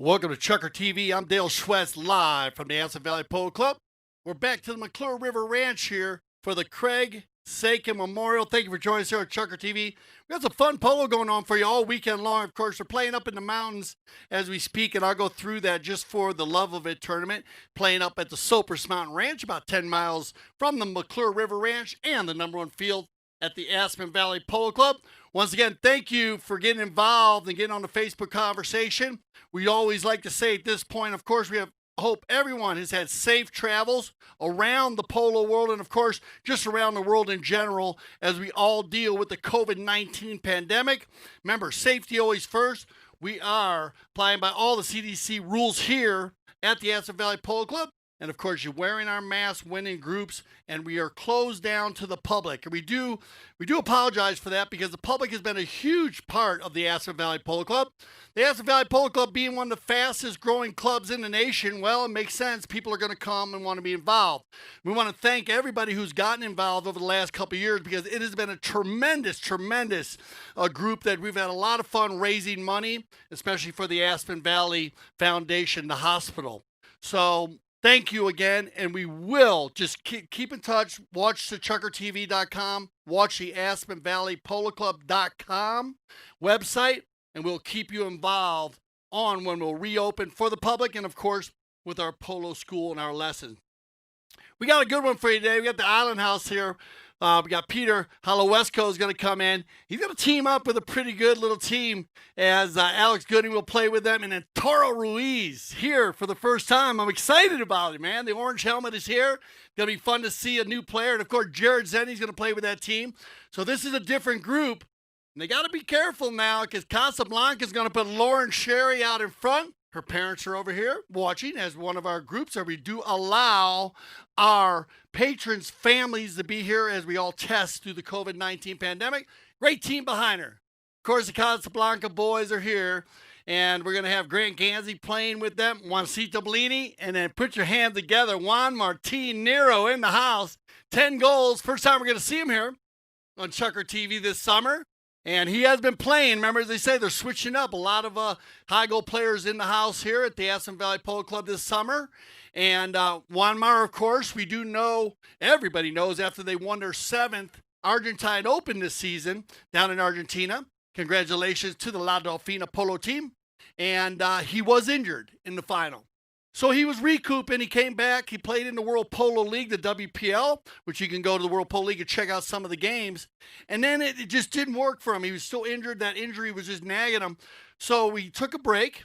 Welcome to Chucker TV. I'm Dale Schwetz, live from the Aspen Valley Polo Club. We're back to the McClure River Ranch here for the Craig Sakin Memorial. Thank you for joining us here at Chucker TV. We got some fun polo going on for you all weekend long. Of course, we're playing up in the mountains as we speak, and I'll go through that just for the love of it tournament. Playing up at the Cypress Mountain Ranch, about 10 miles from the McClure River Ranch and the number one field at the Aspen Valley Polo Club. Once again, thank you for getting involved and getting on the Facebook conversation. We always like to say at this point, of course, hope everyone has had safe travels around the polo world and, of course, just around the world in general as we all deal with the COVID-19 pandemic. Remember, safety always first. We are playing by all the CDC rules here at the Aspen Valley Polo Club. And, of course, you're wearing our masks when in groups, and we are closed down to the public. And we do apologize for that because the public has been a huge part of the Aspen Valley Polo Club. The Aspen Valley Polo Club being one of the fastest growing clubs in the nation, well, it makes sense. People are going to come and want to be involved. We want to thank everybody who's gotten involved over the last couple of years because it has been a tremendous group that we've had a lot of fun raising money, especially for the Aspen Valley Foundation, the hospital. So thank you again, and we will just keep in touch. Watch the ChukkerTV.com, watch the AspenValleyPoloClub.com website, and we'll keep you involved on when we'll reopen for the public and, of course, with our polo school and our lessons. We got a good one for you today. We got the Island House here. We got Peter Holowesco is going to come in. He's going to team up with a pretty good little team as Alex Gooding will play with them. And then Toro Ruiz here for the first time. I'm excited about it, man. The orange helmet is here. Going to be fun to see a new player. And, of course, Jared Zenni's going to play with that team. So this is a different group. And they got to be careful now because Casablanca is going to put Lauren Sherry out in front. Her parents are over here watching as one of our groups, or we do allow our patrons' families to be here as we all test through the COVID-19 pandemic. Great team behind her. Of course, the Casablanca boys are here, and we're going to have Grant Gansey playing with them, Juancito Bellini, and then put your hands together, Juan Martin Nero in the house. 10 goals. First time we're going to see him here on Chucker TV this summer. And he has been playing. Remember, as they say, they're switching up. A lot of high goal players in the house here at the Aspen Valley Polo Club this summer. And Juanmar, of course, we do know, everybody knows after they won their 7th Argentine Open this season down in Argentina. Congratulations to the La Delfina Polo team. And he was injured in the final. So he was recouping. He came back. He played in the World Polo League, the WPL, which you can go to the World Polo League and check out some of the games. And then it just didn't work for him. He was still injured. That injury was just nagging him. So we took a break,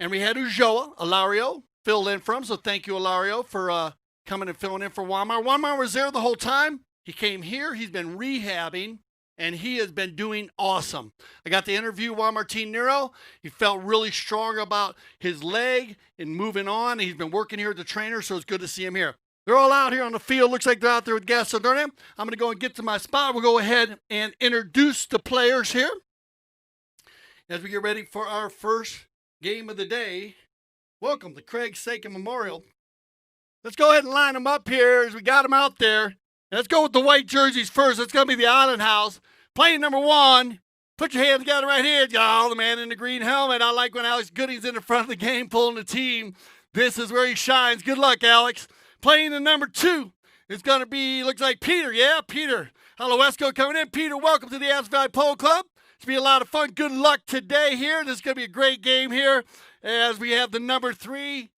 and we had Ulloa, Ilario, filled in for him. So thank you, Ilario, for coming and filling in for Juanmar. Juanmar was there the whole time. He came here. He's been rehabbing, and he has been doing awesome. I got to interview Juan Martin Nero. He felt really strong about his leg and moving on. He's been working here at the trainer, so it's good to see him here. They're all out here on the field. Looks like they're out there with Gas Sardornia. I'm going to go and get to my spot. We'll go ahead and introduce the players here as we get ready for our first game of the day. Welcome to Craig Sakin Memorial. Let's go ahead and line them up here as we got them out there. Let's go with the white jerseys first. It's going to be the Island House. Playing number 1, put your hands together right here. Oh, the man in the green helmet. I like when Alex Gooding's in the front of the game pulling the team. This is where he shines. Good luck, Alex. Playing the number 2, it's going to be, looks like Peter. Yeah, Peter Holowesco coming in. Peter, welcome to the Aspen Valley Polo Club. It's going to be a lot of fun. Good luck today here. This is going to be a great game here as we have the number 3.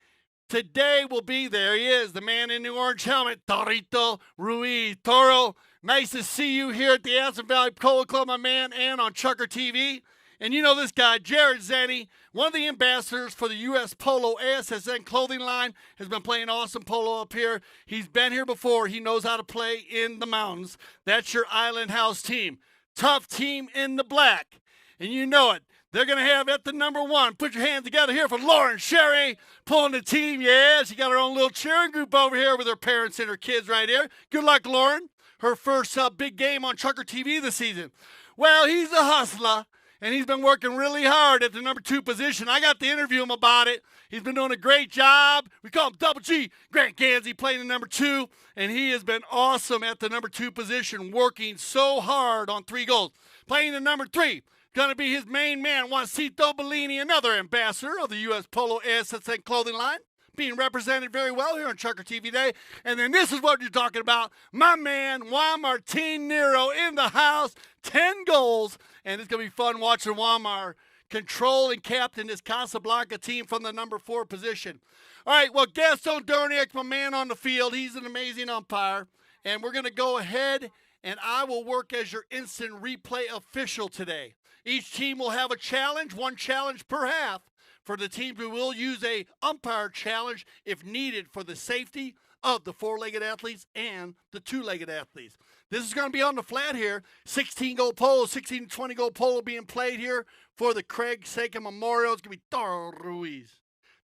Today will be, there he is, the man in the orange helmet, Torito Ruiz. Toro, nice to see you here at the Aspen Valley Polo Club, my man, and on Chucker TV. And you know this guy, Jared Zenni, one of the ambassadors for the U.S. Polo ASSN clothing line, has been playing awesome polo up here. He's been here before. He knows how to play in the mountains. That's your Island House team. Tough team in the black. And you know it. They're going to have at the number 1. Put your hands together here for Lauren Sherry pulling the team. Yeah, she got her own little cheering group over here with her parents and her kids right here. Good luck, Lauren. Her first big game on Chucker TV this season. Well, he's a hustler, and he's been working really hard at the number 2 position. I got to interview him about it. He's been doing a great job. We call him Double G. Grant Gansey playing the number 2, and he has been awesome at the number 2 position, working so hard on 3 goals. Playing the number 3. Going to be his main man, Juancito Bellini, another ambassador of the U.S. Polo ASSN clothing line, being represented very well here on ChukkerTV Day. And then this is what you're talking about. My man, Juan Martin Nero in the house, 10 goals. And it's going to be fun watching Juan control and captain this Casablanca team from the number 4 position. All right, well, Gaston Durniak, my man on the field, he's an amazing umpire. And we're going to go ahead, and I will work as your instant replay official today. Each team will have a challenge, one challenge per half. For the teams, we will use a umpire challenge if needed for the safety of the 4-legged athletes and the 2-legged athletes. This is going to be on the flat here. 16-goal polo, 16 to 20-goal polo being played here for the Craig Seca Memorial. It's going to be Toro Ruiz.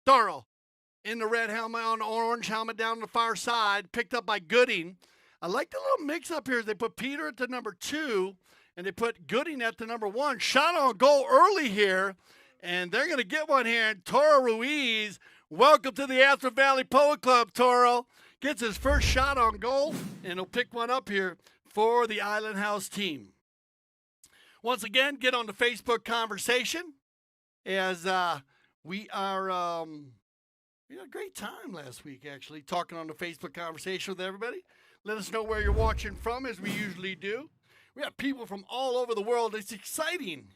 Toro in the red helmet on the orange helmet down the far side, picked up by Gooding. I like the little mix-up here. They put Peter at the number 2, and they put Gooding at the number 1. Shot on goal early here, and they're going to get one here. And Toro Ruiz, welcome to the Astor Valley Polo Club, Toro. Gets his first shot on goal, and he'll pick one up here for the Island House team. Once again, get on the Facebook conversation as we are, we had a great time last week, actually, talking on the Facebook conversation with everybody. Let us know where you're watching from, as we usually do. We have people from all over the world. It's exciting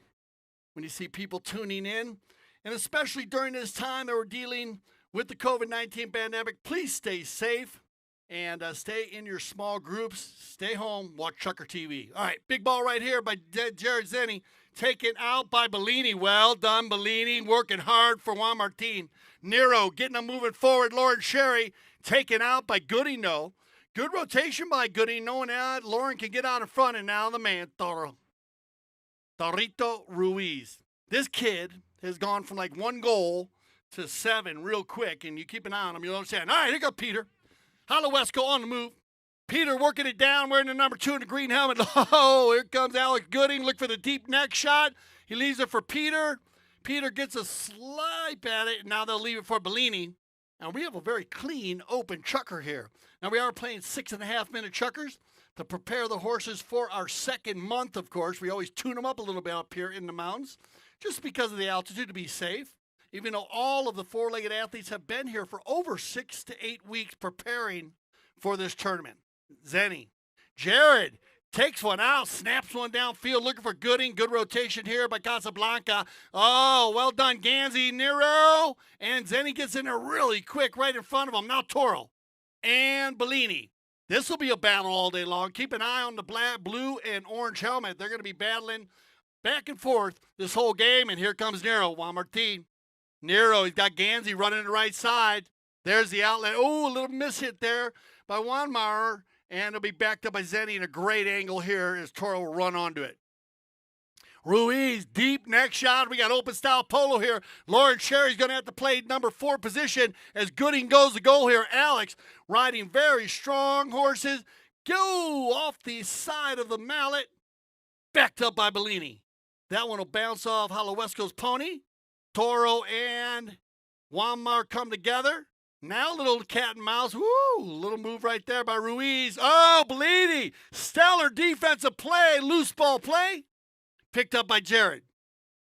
when you see people tuning in, and especially during this time that we're dealing with the COVID-19 pandemic. Please stay safe and stay in your small groups. Stay home, watch ChukkerTV. All right, big ball right here by Jared Zenny, taken out by Bellini. Well done, Bellini, working hard for Juan Martin. Nero getting them moving forward. Lauren Sherry taken out by Gooding, though. Good rotation by Gooding, knowing that Lauren can get out in front, and now the man, Torito Ruiz. This kid has gone from like 1 goal to 7 real quick, and you keep an eye on him. You'll understand. All right, here goes Peter. Holowesco on the move. Peter working it down, wearing the number 2 in the green helmet. Oh, here comes Alex Gooding. Look for the deep neck shot. He leaves it for Peter. Peter gets a swipe at it, and now they'll leave it for Bellini. And we have a very clean, open chukker here. Now, we are playing 6.5-minute chukkers to prepare the horses for our second month, of course. We always tune them up a little bit up here in the mountains, just because of the altitude, to be safe. Even though all of the 4-legged athletes have been here for over 6 to 8 weeks preparing for this tournament. Zenny. Jared takes one out, snaps one downfield, looking for Gooding. Good rotation here by Casablanca. Oh, well done, Ganzi, Nero. And Zenny gets in there really quick right in front of him. Now Toro and Bellini. This will be a battle all day long. Keep an eye on the black, blue, and orange helmet. They're going to be battling back and forth this whole game. And here comes Nero, Juan Martin. Nero, he's got Ganzi running the right side. There's the outlet. Oh, a little miss hit there by Juanmar. And it'll be backed up by Zenny in a great angle here as Toro will run onto it. Ruiz, deep neck shot. We got open style polo here. Lauren Sherry's going to have to play number 4 position as Gooding goes to goal here. Alex riding very strong horses. Go off the side of the mallet. Backed up by Bellini. That one will bounce off Holowesco's pony. Toro and Juanmar come together. Now a little cat and mouse. Woo! Little move right there by Ruiz. Oh, Bellini. Stellar defensive play. Loose ball play. Picked up by Jared.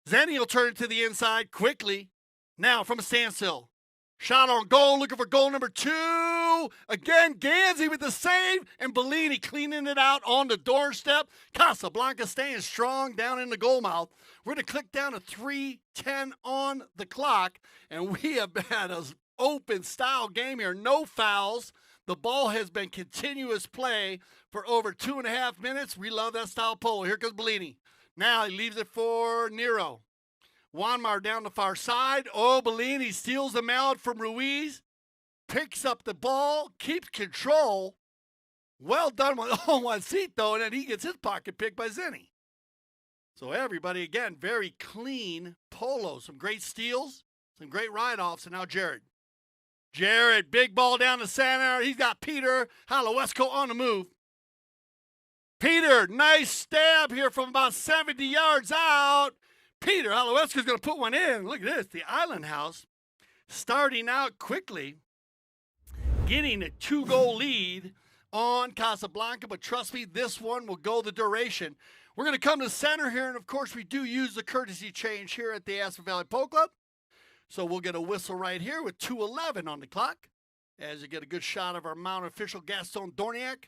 Zenny will turn it to the inside quickly. Now from a standstill. Shot on goal. Looking for goal number 2. Again, Ganzi with the save. And Bellini cleaning it out on the doorstep. Casablanca staying strong down in the goal mouth. We're going to click down to 3:10 on the clock. And we have had a open style game here. No fouls. The ball has been continuous play for over 2.5 minutes. We love that style polo. Here comes Bellini. Now he leaves it for Nero. Juanmar down the far side. Oh, Bellini steals the mallet from Ruiz. Picks up the ball. Keeps control. Well done with Juancito. And then he gets his pocket picked by Zenny. So everybody, again, very clean polo. Some great steals. Some great ride-offs. And now Jared. Jared, big ball down the center. He's got Peter Holowesco on the move. Peter, nice stab here from about 70 yards out. Peter Holowesco's going to put one in. Look at this. The Island House starting out quickly, getting a 2-goal lead on Casablanca, but trust me, this one will go the duration. We're going to come to the center here, and of course, we do use the courtesy change here at the Aspen Valley Polo Club. So we'll get a whistle right here with 2:11 on the clock as you get a good shot of our Mount official Gaston Dorniac.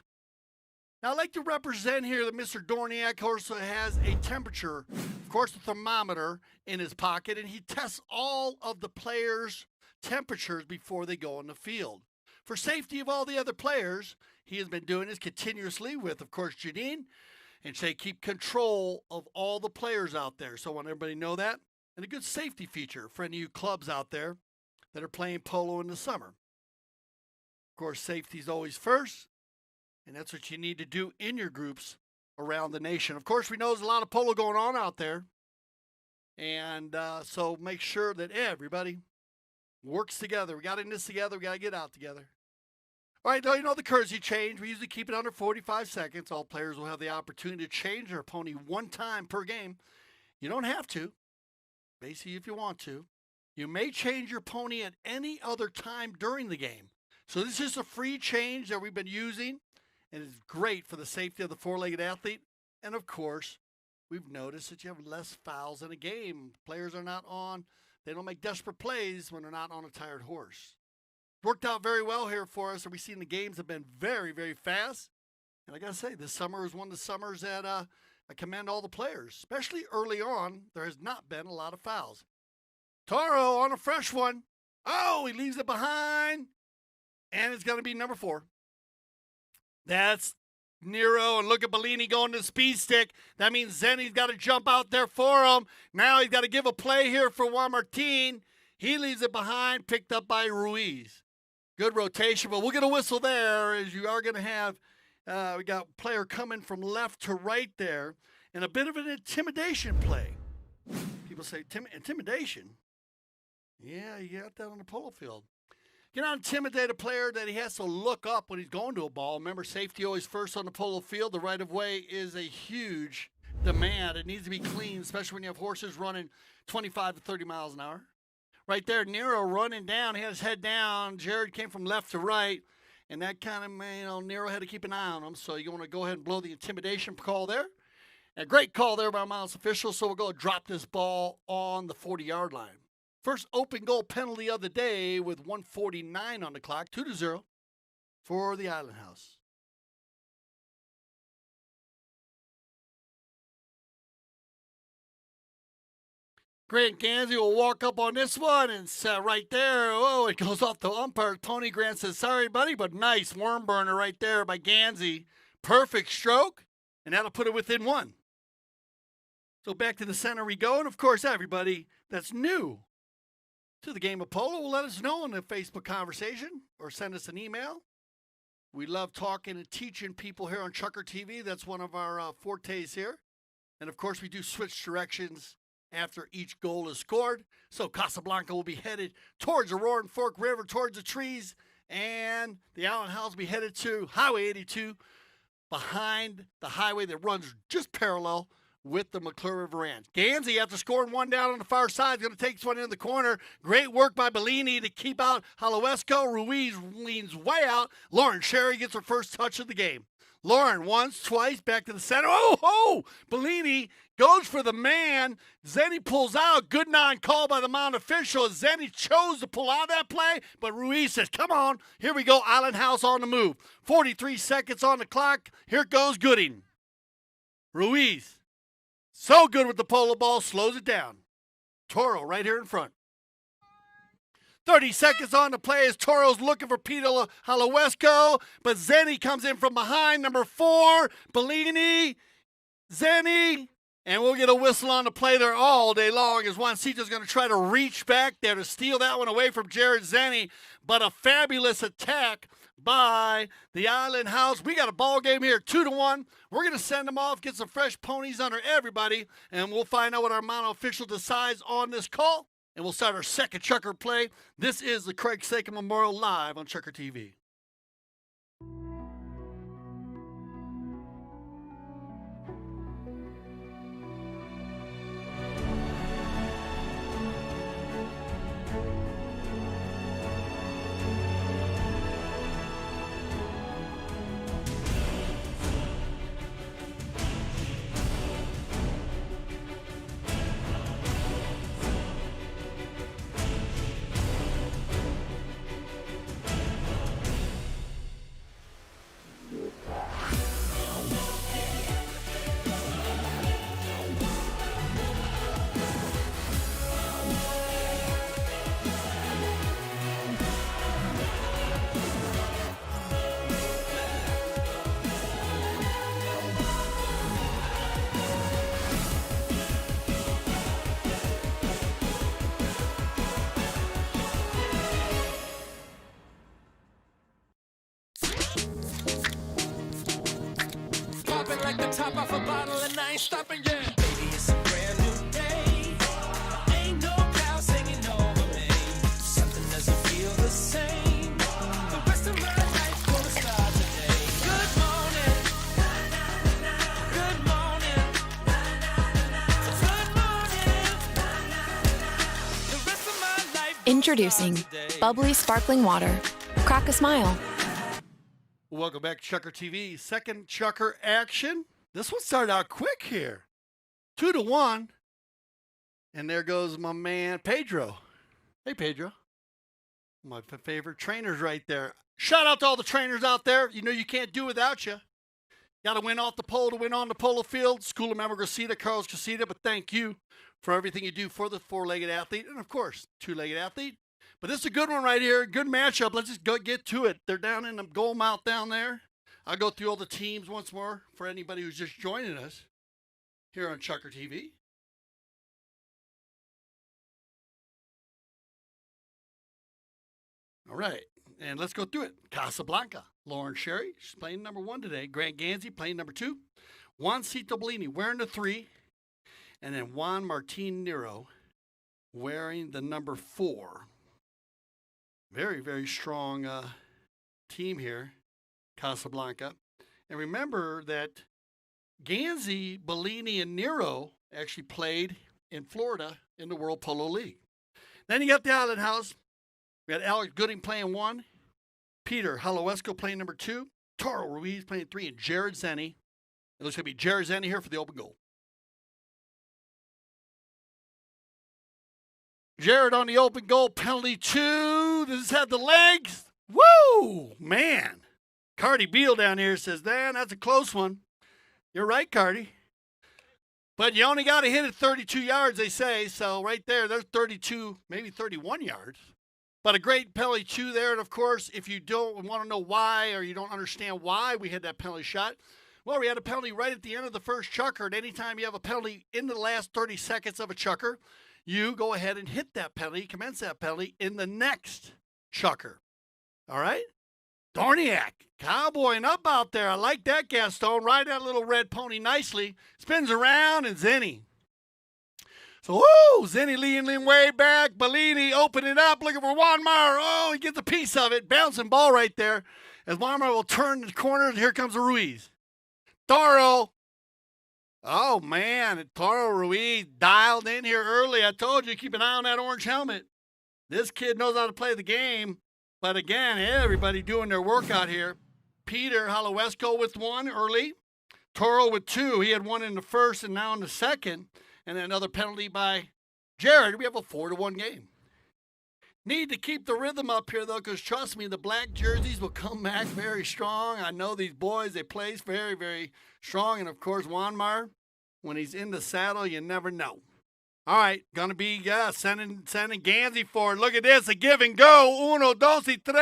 Now, I'd like to represent here that Mr. Dorniac also has a temperature, of course, a thermometer in his pocket, and he tests all of the players' temperatures before they go on the field. For safety of all the other players, he has been doing this continuously with, of course, Janine, and say keep control of all the players out there. So I want everybody to know that. And a good safety feature for any of you clubs out there that are playing polo in the summer. Of course, safety is always first, and that's what you need to do in your groups around the nation. Of course, we know there's a lot of polo going on out there, and so make sure that everybody works together. We got in this together. We got to get out together. All right, now you know the courtesy change. We usually keep it under 45 seconds. All players will have the opportunity to change their pony one time per game. You don't have to. Basically, if you want to. You may change your pony at any other time during the game. So this is a free change that we've been using, and it's great for the safety of the four-legged athlete. And, of course, we've noticed that you have less fouls in a game. Players are not on. They don't make desperate plays when they're not on a tired horse. Worked out very well here for us, and we've seen the games have been very, very fast. And I got to say, this summer is one of the summers that I commend all the players, especially early on. There has not been a lot of fouls. Toro on a fresh one. Oh, he leaves it behind, and it's going to be number 4. That's Nero, and look at Bellini going to the speed stick. That means Zenny's got to jump out there for him. Now he's got to give a play here for Juan Martin. He leaves it behind, picked up by Ruiz. Good rotation, but we'll get a whistle there as you are going to have, we got a player coming from left to right there, and a bit of an intimidation play. People say, intimidation? Yeah, you got that on the polo field. You not intimidate a player that he has to look up when he's going to a ball. Remember, safety always first on the polo field. The right-of-way is a huge demand. It needs to be clean, especially when you have horses running 25 to 30 miles an hour. Right there, Nero running down. He had his head down. Jared came from left to right. And that kind of, Nero had to keep an eye on him. So you want to go ahead and blow the intimidation call there. A great call there by Miles official. So we'll go drop this ball on the 40-yard line. First open goal penalty of the day with 1:49 on the clock. 2-0 for the Island House. Grant Gansey will walk up on this one and right there. Oh, it goes off the umpire's pony. Grant says, sorry, buddy, but nice worm burner right there by Gansey. Perfect stroke, and that'll put it within 1. So back to the center we go. And, of course, everybody that's new to the game of polo will let us know in the Facebook conversation or send us an email. We love talking and teaching people here on ChukkerTV. That's one of our fortes here. And, of course, we do switch directions after each goal is scored. So Casablanca will be headed towards the Roaring Fork River, towards the trees, and the Island House will be headed to Highway 82 behind the highway that runs just parallel with the McClure River Ranch. Gansey, after scoring one down on the far side, is going to take this one in the corner. Great work by Bellini to keep out Haloesco. Ruiz leans way out. Lauren Sherry gets her first touch of the game. Lauren once, twice, back to the center. Oh! Bellini goes for the man. Zenny pulls out. Good non-call by the Mount official. Zenny chose to pull out that play, but Ruiz says, come on. Here we go. Island House on the move. 43 seconds on the clock. Here goes Gooding. Ruiz, so good with the polo ball, slows it down. Toro right here in front. 30 seconds on the play as Toro's looking for Peter Haloesco, but Zenny comes in from behind. Number 4, Bellini, Zenny, and we'll get a whistle on the play there all day long as Juancito's going to try to reach back there to steal that one away from Jared Zenny, but a fabulous attack by the Island House. We got a ball game here, 2-1. We're going to send them off, get some fresh ponies under everybody, and we'll find out what our mono official decides on this call. And we'll start our second Chukker play. This is the Craig Sakin Memorial live on ChukkerTV. pop off a bottle and I ain't stopping, yeah. Baby, it's a brand new day. Ain't no clouds hanging over me. Something doesn't feel the same. The rest of my life gonna start today. Good morning. Good morning. Good morning. The rest of my life. Introducing bubbly sparkling water. Crack a smile. Welcome back to ChukkerTV. Second Chucker action. This one started out quick here. 2-1. And there goes my man Pedro. Hey, Pedro. My favorite trainers right there. Shout out to all the trainers out there. You know you can't do without you. Got to win off the pole to win on the polo field. School of Member Gracita, Carlos Gracita. But thank you for everything you do for the four-legged athlete. And, of course, two-legged athlete. But this is a good one right here. Good matchup. Let's just go get to it. They're down in the goal mouth down there. I'll go through all the teams once more for anybody who's just joining us here on ChukkerTV. All right, and let's go through it. Casablanca, Lauren Sherry, she's playing number 1 today. Grant Gansey playing number 2. Juancito Bellini wearing the 3. And then Juan Martin Nero wearing the number 4. Very, very strong team here, Casablanca. And remember that Gansey, Bellini, and Nero actually played in Florida in the World Polo League. Then you got the Island House. We had Alex Gooding playing 1, Peter Haloesco playing number 2, Taro Ruiz playing 3, and Jared Zenny. It looks like to be Jared Zenny here for the open goal. Jared on the open goal, penalty 2. This had the legs. Woo, man. Cardi Beal down here says, man, that's a close one. You're right, Cardi. But you only got to hit it 32 yards, they say. So right there, there's 32, maybe 31 yards. But a great penalty 2 there. And, of course, if you don't want to know why or you don't understand why we had that penalty shot, well, we had a penalty right at the end of the first chukker. And anytime you have a penalty in the last 30 seconds of a chukker, you go ahead and hit that penalty, commence that penalty in the next chukker. All right? Dorniak, cowboying up out there. I like that, Gaston. Ride that little red pony nicely. Spins around, and Zenny. So, woo! Zenny leaning way back. Bellini opening up, looking for Juan Mar. Oh, he gets a piece of it. Bouncing ball right there. As Juan Mar will turn the corner, and here comes Ruiz. Toro. Oh, man. Toro Ruiz dialed in here early. I told you, keep an eye on that orange helmet. This kid knows how to play the game. But again, everybody doing their workout here. Peter Haloesco with 1 early. Toro with 2. He had 1 in the first and now in the second. And then another penalty by Jared. We have a 4-1 game. Need to keep the rhythm up here, though, because trust me, the black jerseys will come back very strong. I know these boys, they play very, very strong. And, of course, Juanmar, when he's in the saddle, you never know. All right, going to be sending Gansey forward. Look at this, a give and go. 1, 2, 3.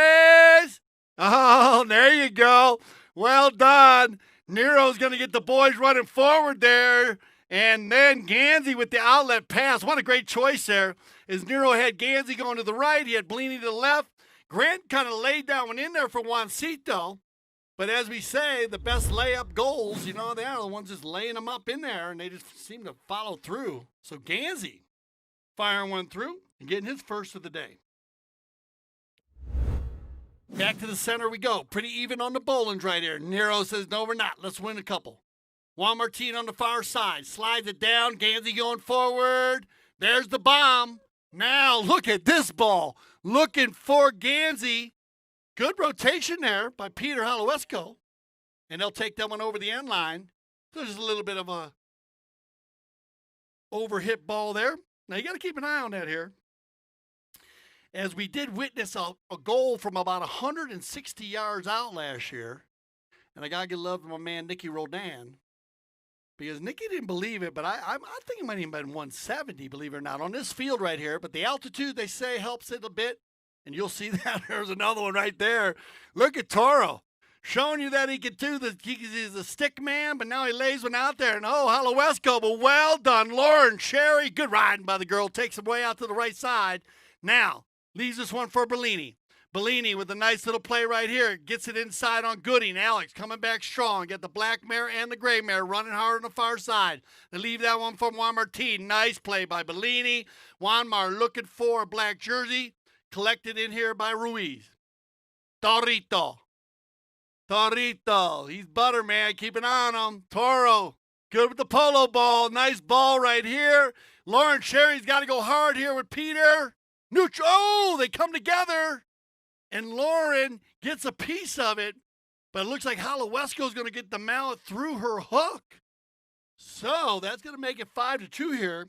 Oh, there you go. Well done. Nero's going to get the boys running forward there. And then Gansey with the outlet pass. What a great choice there. As Nero had Gansey going to the right, he had Bellini to the left. Grant kind of laid that one in there for Juancito. But as we say, the best layup goals, you know, they are the ones just laying them up in there, and they just seem to follow through. So Gansey firing one through and getting his first of the day. Back to the center we go. Pretty even on the bowlings right here. Nero says, no, we're not. Let's win a couple. Juan Martin on the far side. Slides it down. Gansey going forward. There's the bomb. Now look at this ball. Looking for Gansey. Good rotation there by Peter Haloesco. And they'll take that one over the end line. So there's a little bit of a overhit ball there. Now you got to keep an eye on that here. As we did witness a goal from about 160 yards out last year. And I got to give love to my man, Nicky Rodan. Because Nicky didn't believe it, but I think it might have been 170, believe it or not, on this field right here. But the altitude, they say, helps it a bit. And you'll see that. There's another one right there. Look at Toro. Showing you that he can do this. He's a stick man, but now he lays one out there. And oh, Haloesco, but well done. Lauren Sherry, good riding by the girl. Takes him way out to the right side. Now, leaves this one for Bellini. Bellini with a nice little play right here. Gets it inside on Gooding. Alex coming back strong. Get the black mare and the gray mare running hard on the far side. They leave that one for Juan Martin. Nice play by Bellini. Juanmar looking for a black jersey. Collected in here by Ruiz. Torito. He's butter, man. Keep an eye on him. Toro. Good with the polo ball. Nice ball right here. Lauren Sherry's got to go hard here with Peter. Neutral. Oh, they come together. And Lauren gets a piece of it. But it looks like Holowesko's going to get the mallet through her hook. So that's going to make it 5-2 here.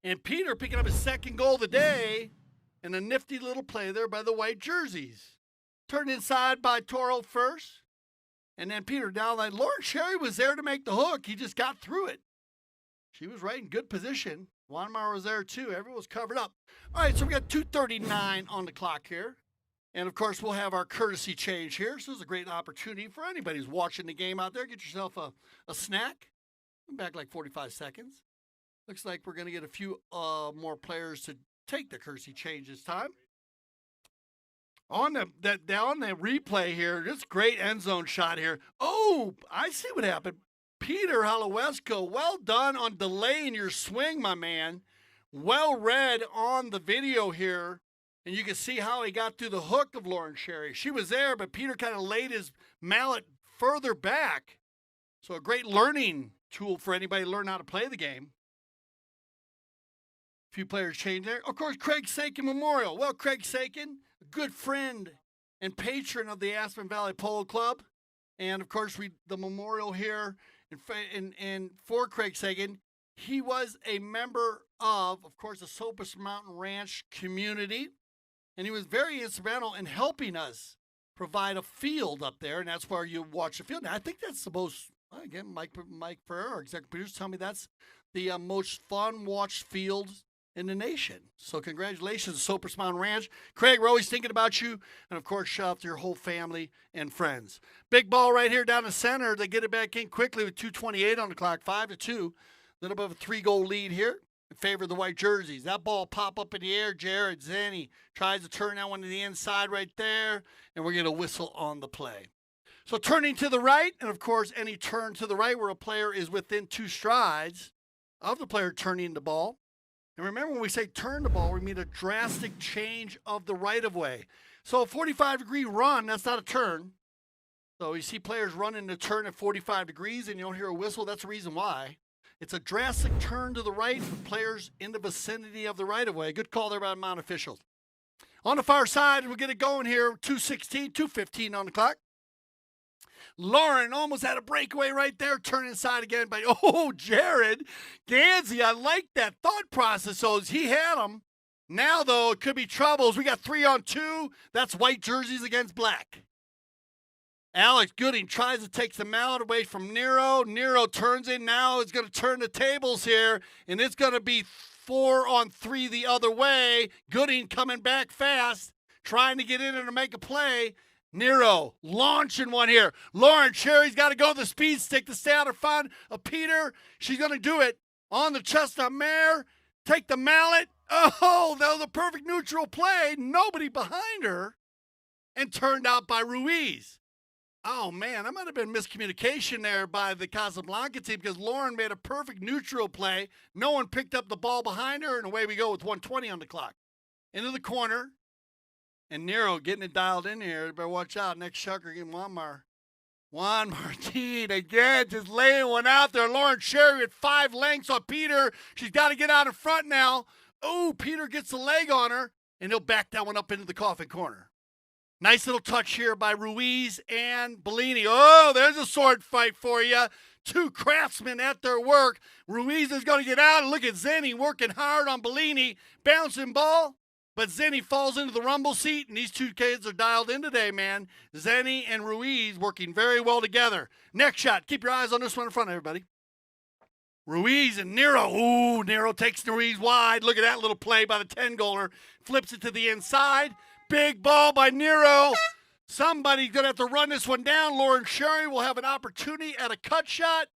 And Peter picking up his second goal of the day. And a nifty little play there by the white jerseys. Turned inside by Toro first. And then Peter down line. Lauren Sherry was there to make the hook. He just got through it. She was right in good position. Juanmar was there too. Everyone was covered up. All right, so we got 2:39 on the clock here. And of course, we'll have our courtesy change here. So this is a great opportunity for anybody who's watching the game out there. Get yourself a snack. I'm back like 45 seconds. Looks like we're going to get a few more players to take the courtesy change this time. On the replay here, this great end zone shot here. Oh, I see what happened. Peter Holowesko, well done on delaying your swing, my man. Well read on the video here. And you can see how he got through the hook of Lauren Sherry. She was there, but Peter kind of laid his mallet further back. So a great learning tool for anybody to learn how to play the game. A few players changed there. Of course, Craig Sakin Memorial. Well, Craig Sakin, a good friend and patron of the Aspen Valley Polo Club. And, of course, the memorial here and for Craig Sagan, he was a member of course, the Sopus Mountain Ranch community. And he was very instrumental in helping us provide a field up there. And that's where you watch the field. Now, I think that's the most, again, Mike Ferrer, our executive producer, tell me that's the most fun watched field in the nation. So congratulations, Sopus Mountain Ranch. Craig, we're always thinking about you. And, of course, shout out to your whole family and friends. Big ball right here down the center. They get it back in quickly with 2:28 on the clock, 5-2. A little bit of a 3-goal lead here in favor of the white jerseys. That ball pop up in the air. Jared Zenny tries to turn that one to the inside right there. And we're going to whistle on the play. So turning to the right, and, of course, any turn to the right where a player is within 2 strides of the player turning the ball. And remember, when we say turn the ball, we mean a drastic change of the right-of-way. So a 45-degree run, that's not a turn. So you see players running the turn at 45 degrees and you don't hear a whistle. That's the reason why. It's a drastic turn to the right for players in the vicinity of the right-of-way. Good call there by Mount officials. On the far side, we'll get it going here. 2:15 on the clock. Lauren almost had a breakaway right there. Turn inside again by, Jared Gansey. I like that thought process. So he had him. Now, though, it could be troubles. We got 3-on-2. That's white jerseys against black. Alex Gooding tries to take the mallet away from Nero. Nero turns in now. It's going to turn the tables here, and it's going to be 4-on-3 the other way. Gooding coming back fast, trying to get in there to make a play. Nero launching one here. Lauren Sherry's got to go the speed stick to stay out of front of Peter. She's going to do it on the chestnut mare. Take the mallet. Oh, that was a perfect neutral play. Nobody behind her. And turned out by Ruiz. Oh, man, that might have been miscommunication there by the Casablanca team because Lauren made a perfect neutral play. No one picked up the ball behind her, and away we go with 1:20 on the clock. Into the corner. And Nero getting it dialed in here. Better watch out. Next Chucker getting Juan Martin again, just laying one out there. Lauren Sherry at 5 lengths on Peter. She's got to get out in front now. Oh, Peter gets a leg on her, and he'll back that one up into the coffin corner. Nice little touch here by Ruiz and Bellini. Oh, there's a sword fight for you. 2 craftsmen at their work. Ruiz is going to get out, and look at Zenny working hard on Bellini. Bouncing ball. But Zenny falls into the rumble seat, and these 2 kids are dialed in today, man. Zenny and Ruiz working very well together. Next shot. Keep your eyes on this one in front of everybody. Ruiz and Nero. Ooh, Nero takes Ruiz wide. Look at that little play by the 10-goaler. Flips it to the inside. Big ball by Nero. Somebody's going to have to run this one down. Lauren Sherry will have an opportunity at a cut shot.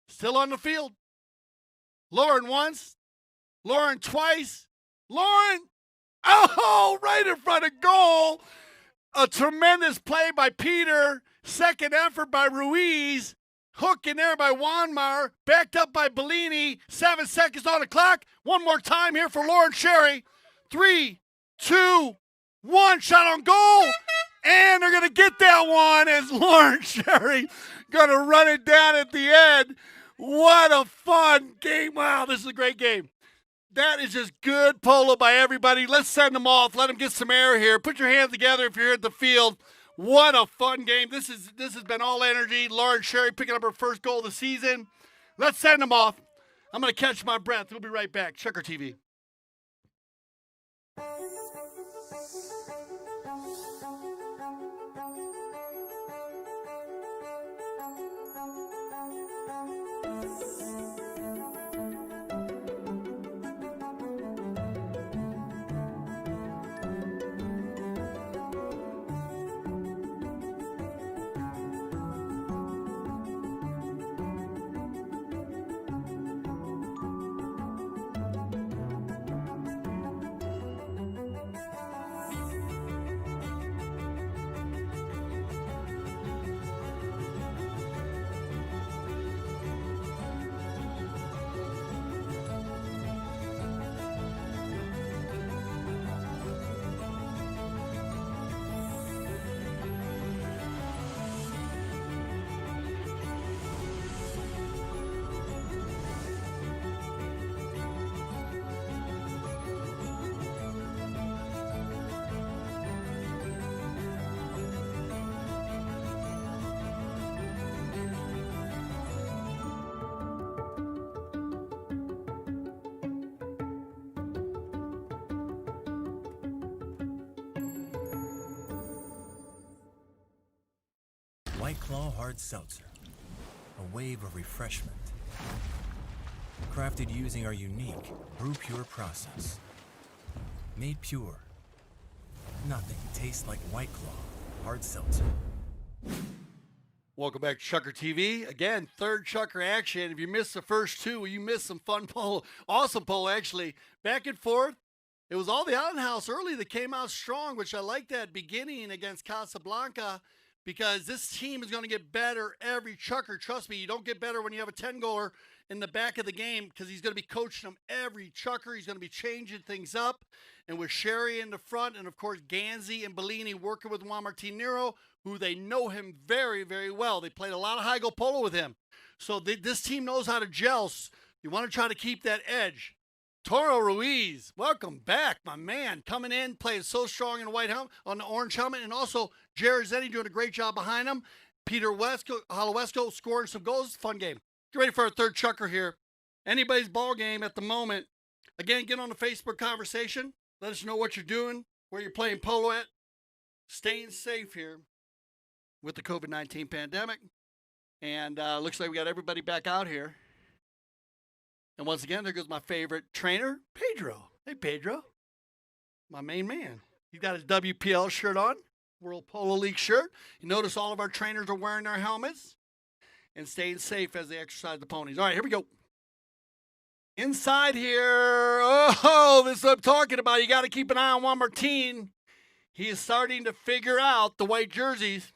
Still on the field. Lauren once. Lauren twice. Lauren, Oh, right in front of goal. A tremendous play by Peter. Second effort by Ruiz. Hook in there by Wanmar. Backed up by Bellini. 7 seconds on the clock. One more time here for Lauren Sherry. 3, 2, 1. Shot on goal. And they're going to get that one as Lauren Sherry going to run it down at the end. What a fun game. Wow, this is a great game. That is just good polo by everybody. Let's send them off. Let them get some air here. Put your hands together if you're here at the field. What a fun game. This has been all energy. Lauren Sherry picking up her first goal of the season. Let's send them off. I'm going to catch my breath. We'll be right back. ChukkerTV. White Claw Hard Seltzer, a wave of refreshment. Crafted using our unique Brew Pure process. Made pure. Nothing tastes like White Claw Hard Seltzer. Welcome back to ChukkerTV. Again, third Chucker action. If you missed the first two, you missed some fun polo. Awesome polo, actually. Back and forth. It was all the Allen House early that came out strong, which I like that beginning against Casablanca, because this team is going to get better every Chucker. Trust me, you don't get better when you have a 10-goaler in the back of the game, because he's going to be coaching them every Chucker. He's going to be changing things up. And with Sherry in the front, and of course Ganzi and Bellini working with Juan Martin Nero, who they know him very, very well. They played a lot of high goal polo with him. So this team knows how to gel. You want to try to keep that edge. Toro Ruiz, welcome back, my man. Coming in, playing so strong in the white helmet, on the orange helmet, and also Jared Zenny doing a great job behind him. Peter Holowesco scoring some goals. Fun game. Get ready for our third Chucker here. Anybody's ball game at the moment. Again, get on the Facebook conversation. Let us know what you're doing, where you're playing polo at. Staying safe here with the COVID-19 pandemic. And looks like we got everybody back out here. And once again, there goes my favorite trainer, Pedro. Hey, Pedro. My main man. He's got his WPL shirt on, World Polo League shirt. You notice all of our trainers are wearing their helmets and staying safe as they exercise the ponies. All right, here we go. Inside here, oh, this is what I'm talking about. You got to keep an eye on Juan Martin. He is starting to figure out the white jerseys.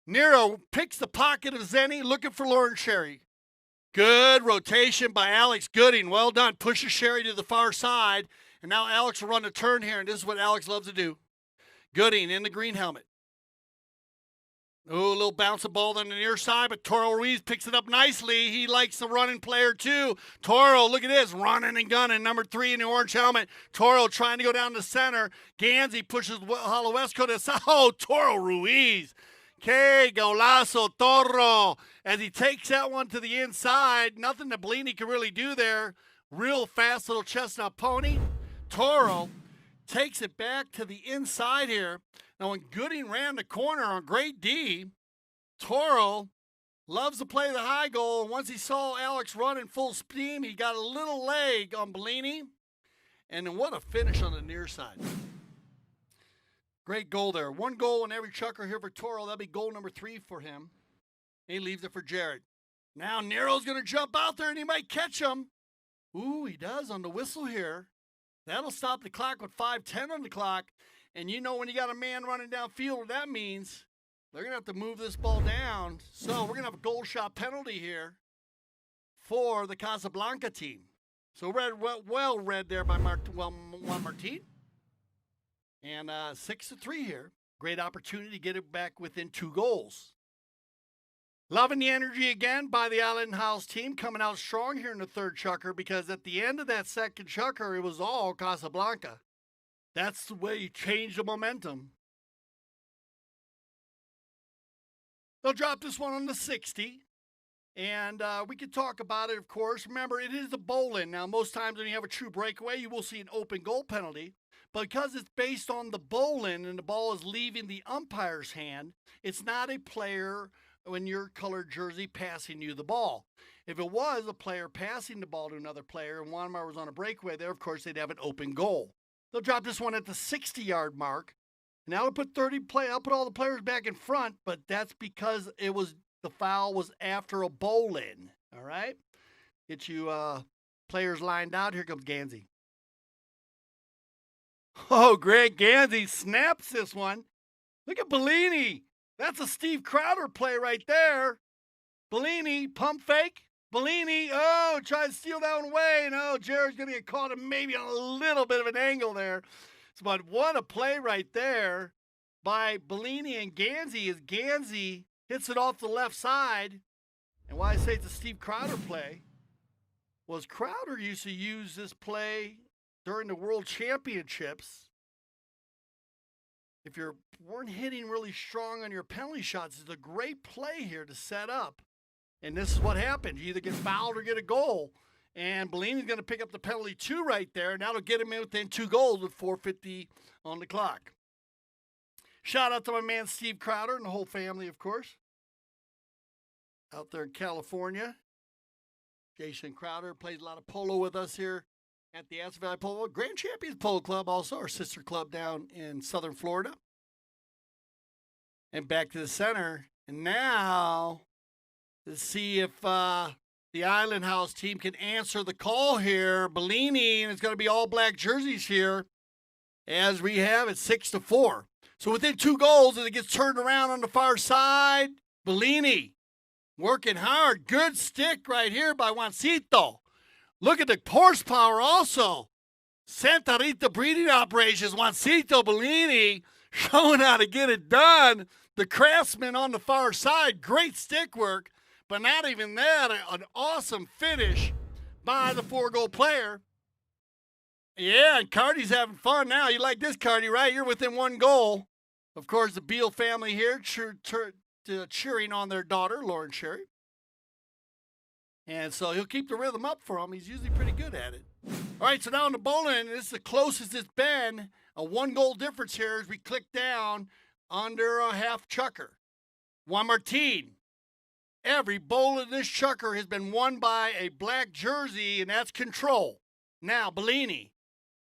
Nero picks the pocket of Zenny, looking for Lauren Sherry. Good rotation by Alex Gooding. Well done. Pushes Sherry to the far side. And now Alex will run a turn here, and this is what Alex loves to do. Gooding in the green helmet. Oh, a little bouncing ball on the near side, but Toro Ruiz picks it up nicely. He likes the running player, too. Toro, look at this, running and gunning. Number 3 in the orange helmet. Toro trying to go down the center. Ganzi pushes Holowesco to the side. Oh, Toro Ruiz. Que golazo, Toro. As he takes that one to the inside, nothing that Bellini can really do there. Real fast little chestnut pony. Toro takes it back to the inside here. Now, when Gooding ran the corner on great D, Toro loves to play the high goal. And once he saw Alex run in full steam, he got a little leg on Bellini. And then what a finish on the near side. Great goal there. One goal in every Chucker here for Toro. That'll be goal number 3 for him. He leaves it for Jared. Now Nero's going to jump out there and he might catch him. Ooh, he does on the whistle here. That'll stop the clock with 5:10 on the clock. And you know when you got a man running downfield, what that means, they're going to have to move this ball down. So we're going to have a goal shot penalty here for the Casablanca team. So well read there by Juan Martin. And 6-3 here. Great opportunity to get it back within 2 goals. Loving the energy again by the Allen House team, coming out strong here in the third chukker, because at the end of that second chukker, it was all Casablanca. That's the way you change the momentum. They'll drop this one on the 60. And we could talk about it, of course. Remember, it is a bowl-in. Now, most times when you have a true breakaway, you will see an open goal penalty. But because it's based on the bowl-in and the ball is leaving the umpire's hand, it's not a player in your colored jersey passing you the ball. If it was a player passing the ball to another player and Wanmar was on a breakaway there, of course, they'd have an open goal. They'll drop this one at the 60-yard mark. Now I'll put I'll put all the players back in front, but that's because the foul was after a bowl-in. All right? Get you players lined out. Here comes Gansey. Oh, Greg Gansey snaps this one. Look at Bellini. That's a Steve Crowder play right there. Bellini, pump fake. Bellini, try to steal that one away. No, Jared's going to get caught maybe on a little bit of an angle there. But what a play right there by Bellini and Gansey, as Gansey hits it off the left side. And why I say it's a Steve Crowder play was Crowder used to use this play during the World Championships. If you weren't hitting really strong on your penalty shots, it's a great play here to set up. And this is what happened. You either get fouled or get a goal. And Bellini's going to pick up the penalty 2 right there, and that'll get him in within 2 goals with 4:50 on the clock. Shout out to my man Steve Crowder and the whole family, of course, out there in California. Jason Crowder plays a lot of polo with us here at the Aspen Valley Polo Grand Champions Polo Club, also our sister club down in southern Florida. And back to the center. And now, let's see if the Island House team can answer the call here. Bellini, and it's going to be all black jerseys here, as we have it 6-4. So within 2 goals, and it gets turned around on the far side. Bellini working hard. Good stick right here by Juancito. Look at the horsepower also. Santa Rita breeding operations. Juancito Bellini showing how to get it done. The craftsman on the far side. Great stick work. But not even that, an awesome finish by the 4-goal player. Yeah, and Cardi's having fun now. You like this, Cardi, right? You're within 1 goal. Of course, the Beal family here cheering on their daughter, Lauren Sherry. And so he'll keep the rhythm up for him. He's usually pretty good at it. All right, so now in the bowling, this is the closest it's been. A 1-goal difference here as we click down under a half chukker. Juan Martin. Every bowl in this chukker has been won by a black jersey, and that's control. Now, Bellini,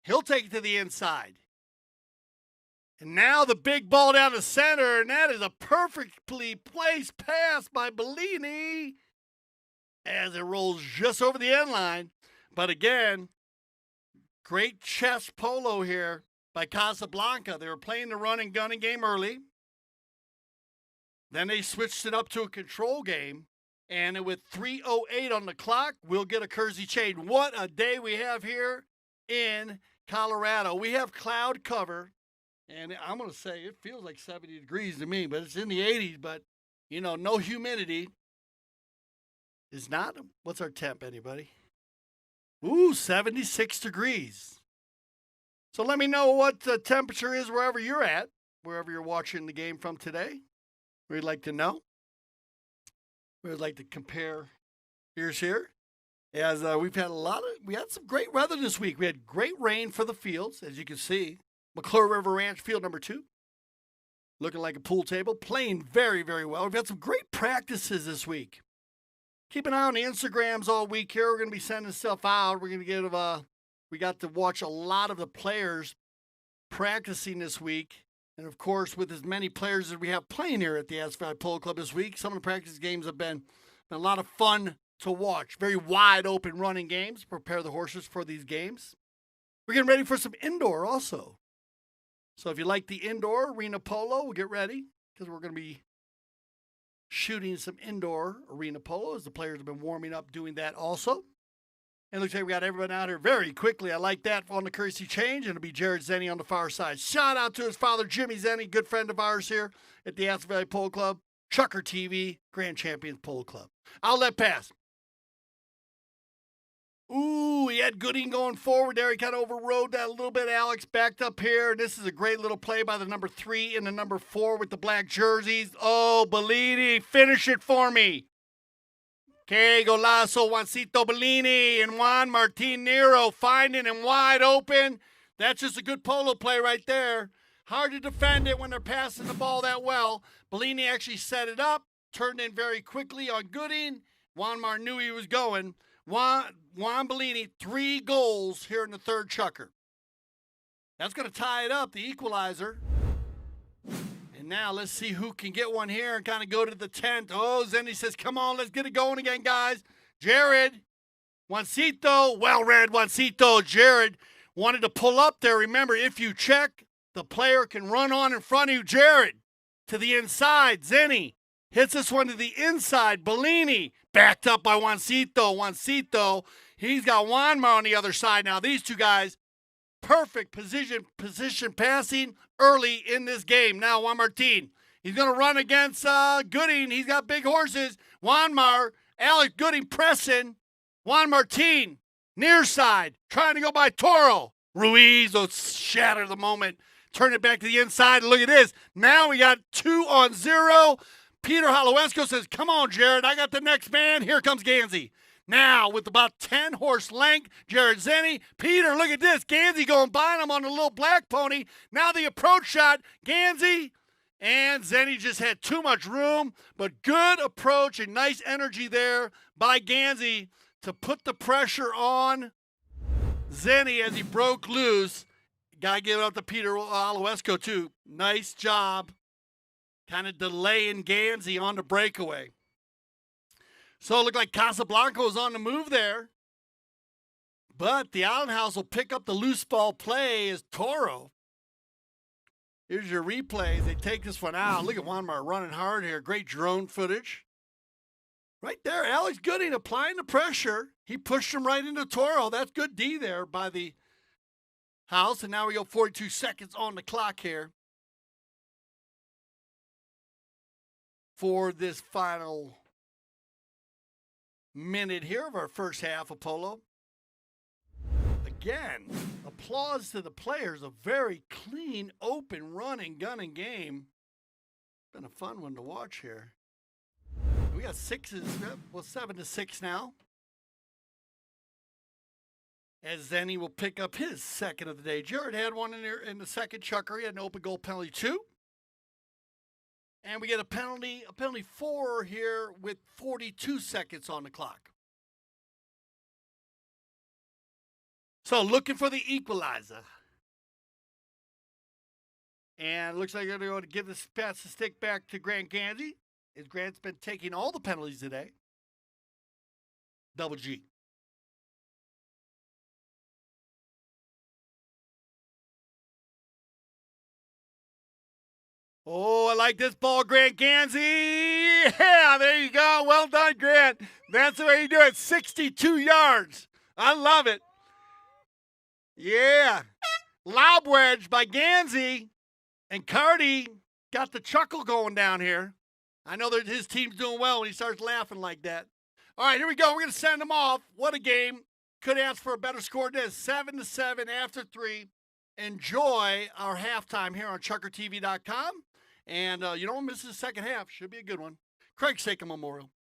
he'll take it to the inside. And now the big ball down the center, and that is a perfectly placed pass by Bellini as it rolls just over the end line. But again, great chess polo here by Casablanca. They were playing the run and gunning game early. Then they switched it up to a control game. And with 3:08 on the clock, we'll get a Kersey chain. What a day we have here in Colorado. We have cloud cover. And I'm going to say it feels like 70 degrees to me, but it's in the 80s. But, no humidity. Is not. What's our temp, anybody? Ooh, 76 degrees. So let me know what the temperature is wherever you're at, wherever you're watching the game from today. We'd like to know. We'd like to compare here's here. As we had some great weather this week. We had great rain for the fields, as you can see. McClure River Ranch field number 2. Looking like a pool table. Playing very, very well. We've had some great practices this week. Keep an eye on the Instagrams all week here. We're going to be sending stuff out. We're going to get, we got to watch a lot of the players practicing this week. And, of course, with as many players as we have playing here at the Asphalt Polo Club this week, some of the practice games have been a lot of fun to watch. Very wide open running games. Prepare the horses for these games. We're getting ready for some indoor also. So if you like the indoor arena polo, we'll get ready because we're going to be shooting some indoor arena polo as the players have been warming up doing that also. And looks like we got everyone out here very quickly. I like that on the courtesy change. And it'll be Jared Zenny on the far side. Shout out to his father, Jimmy Zenny, good friend of ours here at the Aspen Valley Polo Club. ChukkerTV, Grand Champions Polo Club. I'll let pass. Ooh, he had Gooding going forward there. He kind of overrode that a little bit. Alex backed up here. This is a great little play by the number 3 and the number 4 with the black jerseys. Oh, Bellini, finish it for me. Okay, Golazo, Juancito Bellini, and Juan Martin Nero finding him wide open. That's just a good polo play right there. Hard to defend it when they're passing the ball that well. Bellini actually set it up, turned in very quickly on Gooding. Juan Mar knew he was going. Juan Bellini, 3 goals here in the third chukker. That's going to tie it up, the equalizer. And now let's see who can get one here and kind of go to the tent. Oh, Zenny says, come on, let's get it going again, guys. Jared, Juancito, well read, Juancito. Jared wanted to pull up there. Remember, if you check, the player can run on in front of you. Jared to the inside. Zenny hits this one to the inside. Bellini backed up by Juancito. Juancito, he's got Juanma on the other side now. These two guys, perfect position passing early in this game. Now Juan Martin, he's going to run against Gooding. He's got big horses. Juanmar, Alex Gooding pressing. Juan Martin, near side, trying to go by Toro. Ruiz will shatter the moment. Turn it back to the inside. Look at this. Now we got 2-0. Peter Holowesko says, come on, Jared. I got the next man. Here comes Gansey. Now, with about 10 horse length, Jared Zenny. Peter, look at this. Gansey going by him on a little black pony. Now the approach shot. Gansey and Zenny just had too much room, but good approach and nice energy there by Gansey to put the pressure on Zenny as he broke loose. Got to give it up to Peter Holowesko, too. Nice job. Kind of delaying Gansey on the breakaway. So it looked like Casablanca was on the move there. But the Allen House will pick up the loose ball play as Toro. Here's your replays. They take this one out. Look at Juanmar running hard here. Great drone footage. Right there, Alex Gooding applying the pressure. He pushed him right into Toro. That's good D there by the House. And now we go 42 seconds on the clock here for this final minute here of our first half of polo. Again, applause to the players. A very clean, open, running, gunning game. Been a fun one to watch here. We got 7-6 now. As Zenny will pick up his second of the day. Jared had one in the second chukker. He had an open goal penalty 2. And we get a penalty 4 here with 42 seconds on the clock. So looking for the equalizer. And it looks like they're going to give this pass the stick back to Grant Gansey. As Grant's been taking all the penalties today. Double G. Oh, I like this ball, Grant Gansey. Yeah, there you go. Well done, Grant. That's the way you do it. 62 yards. I love it. Yeah. Lob wedge by Gansey. And Cardi got the chuckle going down here. I know that his team's doing well when he starts laughing like that. All right, here we go. We're going to send them off. What a game. Could ask for a better score than this. 7-7 after 3. Enjoy our halftime here on ChukkerTV.com. And you don't miss the second half. Should be a good one. Craig Saker Memorial.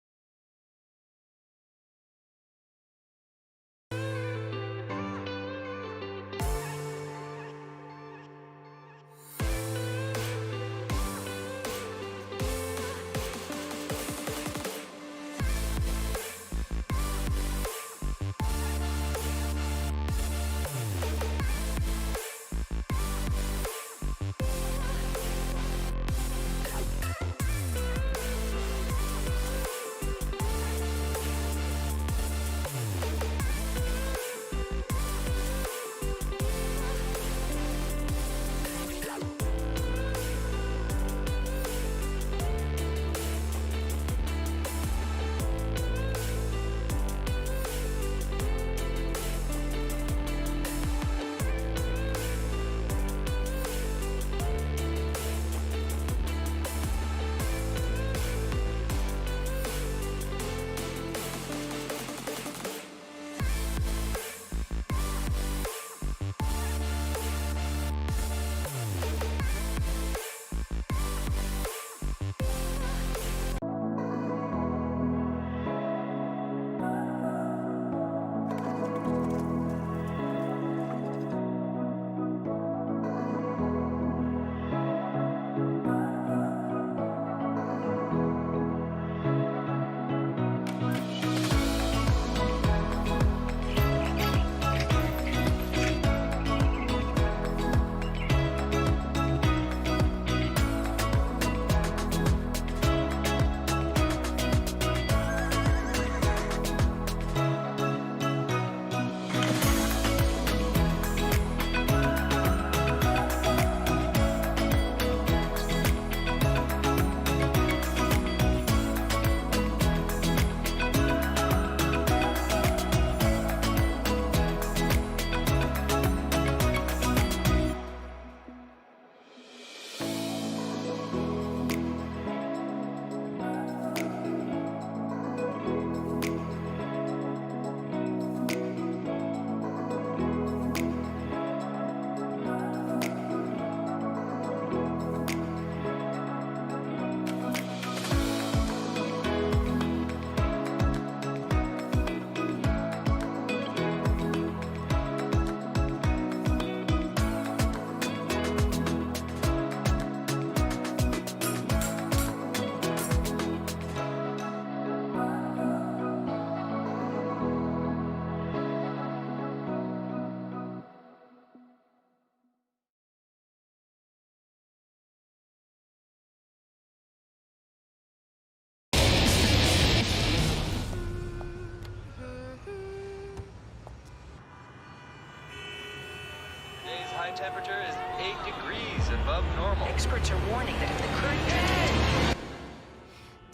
outside temperature is 8 degrees above normal. Experts are warning that if the current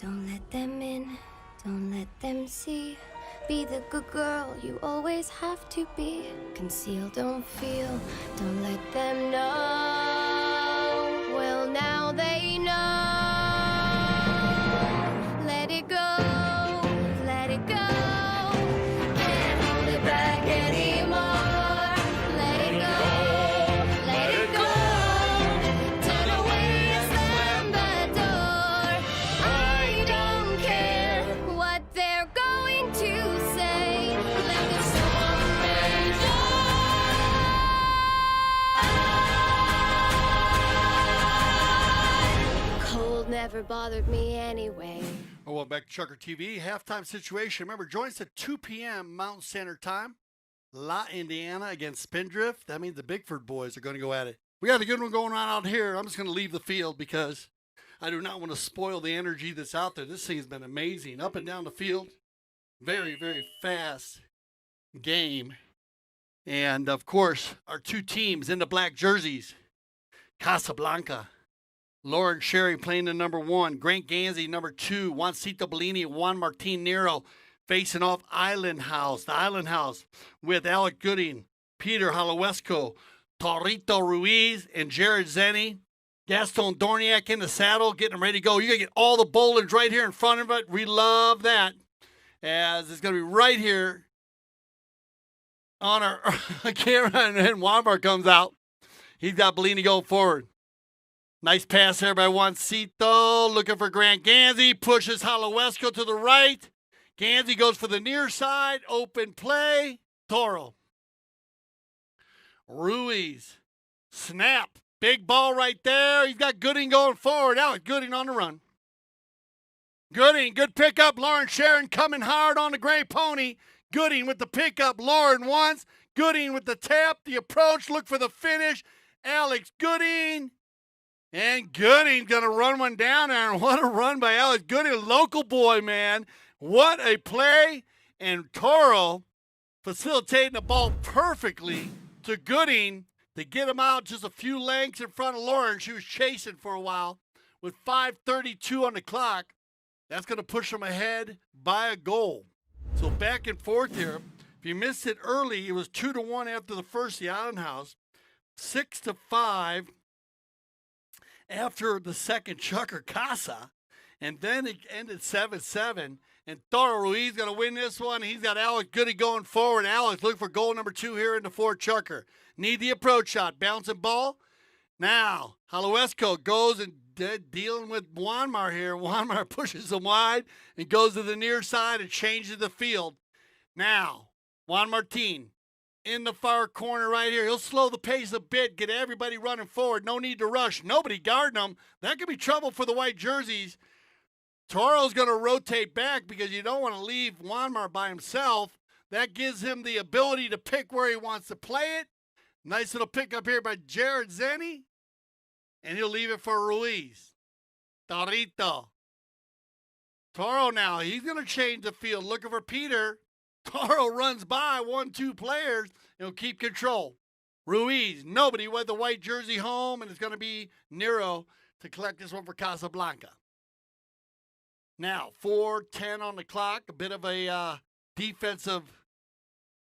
Don't let them in, don't let them see. Be the good girl you always have to be. Conceal, don't feel, don't let them know. Well, now they know. Let it go, let it go. Can't hold it back anymore. Let it go, let it go. Turn away and slam the door. I don't care what they're going to say. Let the storm rage on. Cold never bothered me anyway. Oh, well, back to Chucker TV. Halftime situation. Remember, join us at 2 p.m. Mountain Standard Time. La Indiana against Spindrift. That means the Bigford boys are going to go at it. We got a good one going on out here. I'm just going to leave the field because I do not want to spoil the energy that's out there. This thing has been amazing. Up and down the field. Very, very fast game. And, of course, our two teams in the black jerseys. Casablanca. Lauren Sherry playing the number 1. Grant Gansey, number 2. Juancito Bellini, Juan Martin Nero facing off Island House. The Island House with Alec Gooding, Peter Holowesko, Torito Ruiz, and Jared Zenny. Gaston Dorniak in the saddle, getting them ready to go. You're going to get all the bowlings right here in front of it. We love that. As it's going to be right here on our camera, and then Walmart comes out. He's got Bellini going forward. Nice pass there by Juancito. Looking for Grant Gansey. Pushes Holowesko to the right. Gansey goes for the near side. Open play. Toro. Ruiz. Snap. Big ball right there. He's got Gooding going forward. Alex Gooding on the run. Gooding, good pickup. Lauren Sharon coming hard on the gray pony. Gooding with the pickup. Lauren once. Gooding with the tap. The approach. Look for the finish. Alex Gooding. And Gooding's going to run one down there. And what a run by Alex Gooding. Local boy, man. What a play. And Toro facilitating the ball perfectly to Gooding to get him out just a few lengths in front of Lauren. She was chasing for a while with 5:32 on the clock. That's going to push them ahead by a goal. So back and forth here. If you missed it early, it was 2-1 after the first, the Island House. 6-5 after the second, Chucker Casa. And then it ended 7-7. And Toro Ruiz going to win this one. He's got Alex Goody going forward. Alex looking for goal number 2 here in the 4 Chucker. Need the approach shot. Bouncing ball. Now, Holowesko goes and dealing with Juanmar here. Juanmar pushes him wide and goes to the near side and changes the field. Now, Juan Martin in the far corner right here. He'll slow the pace a bit, get everybody running forward. No need to rush. Nobody guarding them. That could be trouble for the white jerseys. Toro's going to rotate back because you don't want to leave Juanmar by himself. That gives him the ability to pick where he wants to play it. Nice little pickup here by Jared Zenny. And he'll leave it for Ruiz. Torito. Toro now, he's going to change the field. Looking for Peter. Toro runs by 1-2 players. He'll keep control. Ruiz, nobody with the white jersey home, and it's going to be Nero to collect this one for Casablanca. Now, 4:10 on the clock. A bit of a defensive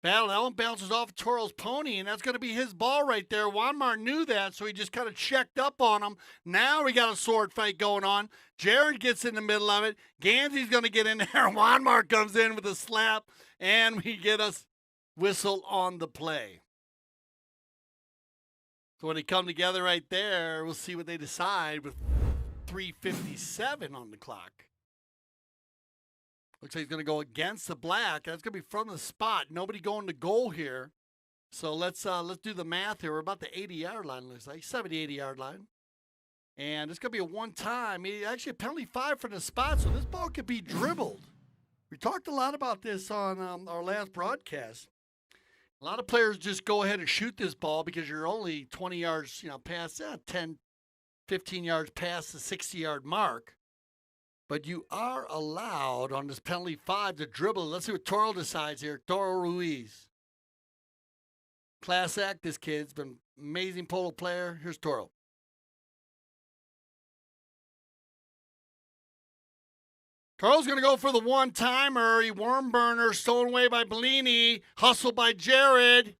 battle. That one bounces off Toro's pony, and that's going to be his ball right there. Juanmar knew that, so he just kind of checked up on him. Now we got a sword fight going on. Jared gets in the middle of it. Gansey's going to get in there. Juanmar comes in with a slap, and we get a whistle on the play. So when they come together right there, we'll see what they decide with 3:57 on the clock. Looks like he's going to go against the black. That's going to be from the spot. Nobody going to goal here. So let's do the math here. We're about the 80-yard line, looks like. 70, 80-yard line. And it's going to be a one-time. Actually, a penalty 5 for the spot, so this ball could be dribbled. We talked a lot about this on our last broadcast. A lot of players just go ahead and shoot this ball because you're only 20 yards, past 10, 15 yards past the 60-yard mark. But you are allowed on this penalty 5 to dribble. Let's see what Toro decides here. Toro Ruiz. Class act, this kid's been amazing polo player. Here's Toro. Toro's going to go for the one-timer. He worm burner, stolen away by Bellini, hustled by Jared,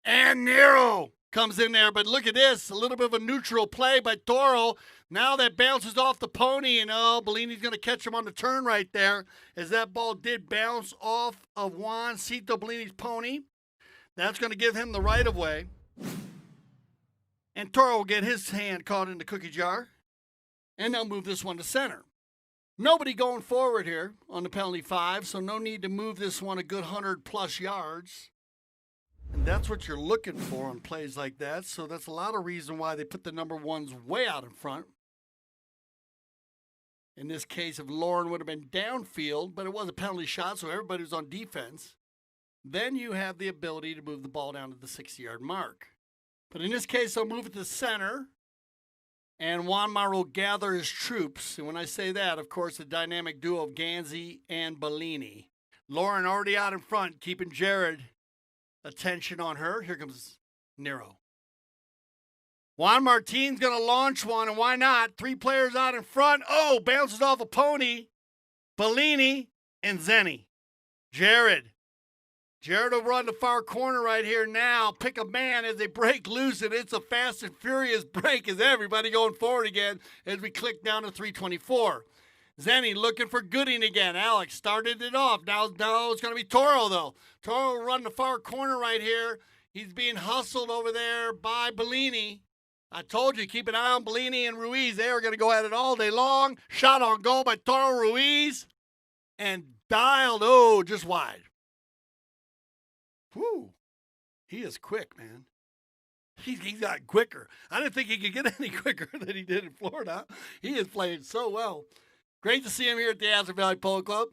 and Nero comes in there. But look at this, a little bit of a neutral play by Toro. Now that bounces off the pony, and Bellini's going to catch him on the turn right there, as that ball did bounce off of Juancito Bellini's pony. That's going to give him the right of way. And Toro will get his hand caught in the cookie jar, and they'll move this one to center. Nobody going forward here on the penalty 5, so no need to move this one a good 100-plus yards. And that's what you're looking for on plays like that, so that's a lot of reason why they put the number 1s way out in front. In this case, if Lauren would have been downfield, but it was a penalty shot, so everybody was on defense, then you have the ability to move the ball down to the 60-yard mark. But in this case, I'll move it to center. And Juanmar will gather his troops. And when I say that, of course, the dynamic duo of Gansey and Bellini. Lauren already out in front, keeping Jared attention on her. Here comes Nero. Juan Martin's going to launch one, and why not? 3 players out in front. Oh, bounces off a pony. Bellini and Zenny. Jared will run the far corner right here now. Pick a man as they break loose, and it's a fast and furious break as everybody going forward again as we click down to 324. Zenny looking for Gooding again. Alex started it off. Now it's going to be Toro, though. Toro will run the far corner right here. He's being hustled over there by Bellini. I told you, keep an eye on Bellini and Ruiz. They are going to go at it all day long. Shot on goal by Toro Ruiz. And dialed, just wide. Whew. He is quick, man. He's got quicker. I didn't think he could get any quicker than he did in Florida. He is playing so well. Great to see him here at the Azure Valley Polo Club.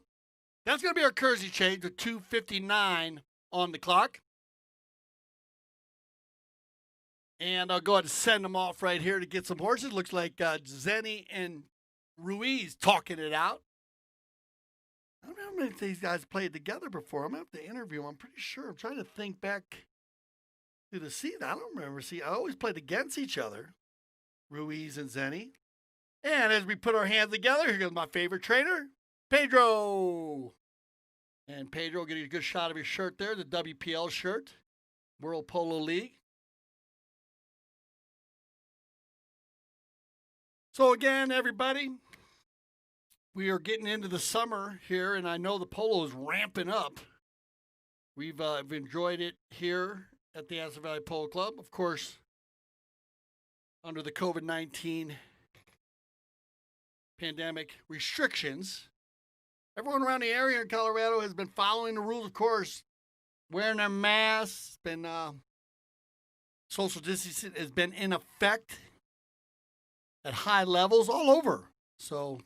That's going to be our jersey change with 2:59 on the clock. And I'll go ahead and send them off right here to get some horses. Looks like Zenny and Ruiz talking it out. I don't know how many of these guys played together before. I'm going to have to interview them. I'm pretty sure. I'm trying to think back to the season. I don't remember. See, I always played against each other, Ruiz and Zenny. And as we put our hands together, here goes my favorite trainer, Pedro. And Pedro, getting a good shot of his shirt there, the WPL shirt, World Polo League. So again, everybody, we are getting into the summer here, and I know the polo is ramping up. We've enjoyed it here at the Azure Valley Polo Club. Of course, under the COVID-19 pandemic restrictions, everyone around the area in Colorado has been following the rules, of course, wearing their masks, been social distancing has been in effect at high levels all over. So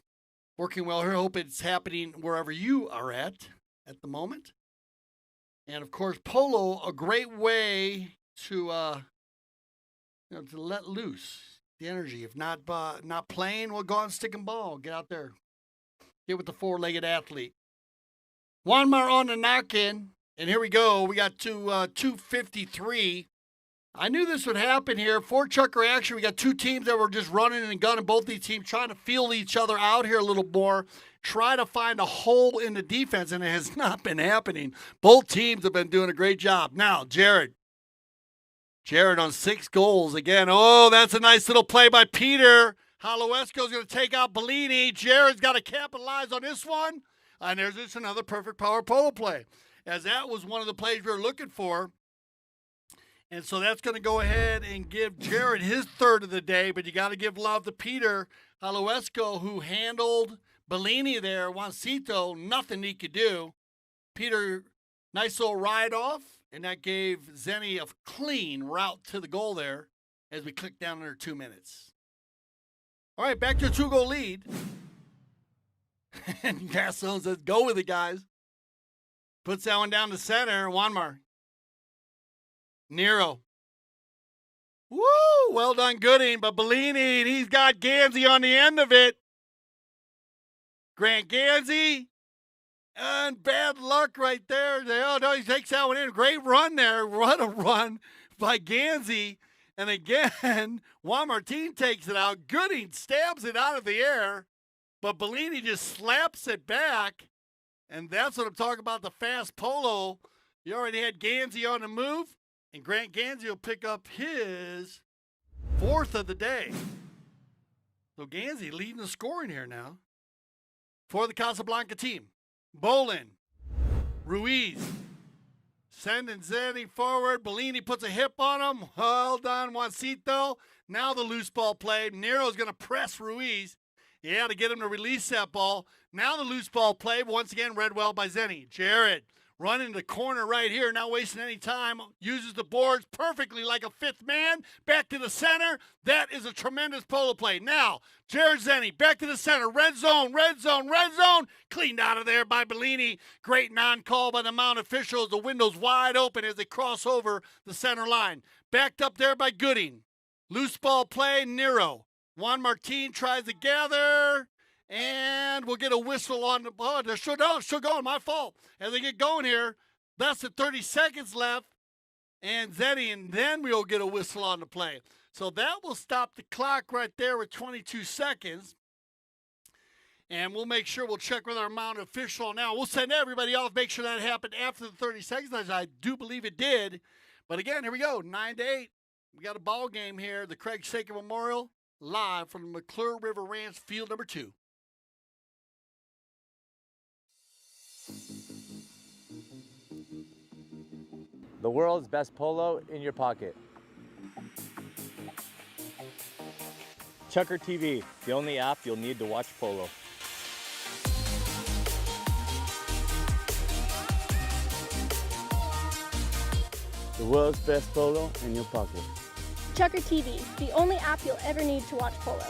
working well here. Hope it's happening wherever you are at the moment. And of course, polo, a great way to to let loose the energy. If not playing, well, go out and stick and ball. Get out there. Get with the four-legged athlete. Juanmar on the knock-in. And here we go. We got to 253. I knew this would happen here. For Chucker action, we got two teams that were just running and gunning. Both these teams trying to feel each other out here a little more. Try to find a hole in the defense, and it has not been happening. Both teams have been doing a great job. Now, Jared on 6 goals again. Oh, that's a nice little play by Peter. Haloesco's going to take out Bellini. Jared's got to capitalize on this one. And there's just another perfect power polo play, as that was one of the plays we were looking for. And so that's going to go ahead and give Jared his third of the day, but you got to give love to Peter Haloesco, who handled Bellini there. Juancito, nothing he could do. Peter, nice little ride off, and that gave Zenny a clean route to the goal there as we click down under 2 minutes. All right, back to a 2-goal lead. And Gaston says, go with it, guys. Puts that one down to center. Juanmar. Nero. Woo! Well done, Gooding. But Bellini, he's got Gansey on the end of it. Grant Gansey. And bad luck right there. Oh, no, he takes that one in. Great run there. What a run by Gansey. And again, Juan Martin takes it out. Gooding stabs it out of the air, but Bellini just slaps it back. And that's what I'm talking about, the fast polo. You already had Gansey on the move, and Grant Gansey will pick up his 4th of the day. So Gansey leading the scoring here now for the Casablanca team. Bolin, Ruiz, sending Zenny forward. Bellini puts a hip on him. Well done, Juancito. Now the loose ball play. Nero's going to press Ruiz. Yeah, to get him to release that ball. Now the loose ball play, once again read well by Zenny. Jared running the corner right here, not wasting any time. Uses the boards perfectly like a 5th man. Back to the center. That is a tremendous polo play. Now, Jared Zenny back to the center. Red zone, red zone, red zone. Cleaned out of there by Bellini. Great non-call by the Mount officials. The window's wide open as they cross over the center line. Backed up there by Gooding. Loose ball play, Nero. Juan Martin tries to gather, and we'll get a whistle on the ball. They're still going, my fault. As they get going here, less than 30 seconds left, and Zenny, and then we'll get a whistle on the play. So that will stop the clock right there with 22 seconds. And we'll make sure we'll check with our Mount official now. We'll send everybody off, make sure that happened after the 30 seconds, as I do believe it did. But again, here we go, 9-8. We got a ball game here, the Craig Saker Memorial. Live from the McClure River Ranch, field number 2. The world's best polo in your pocket. ChukkerTV, the only app you'll need to watch polo. The world's best polo in your pocket. ChukkerTV, the only app you'll ever need to watch polo.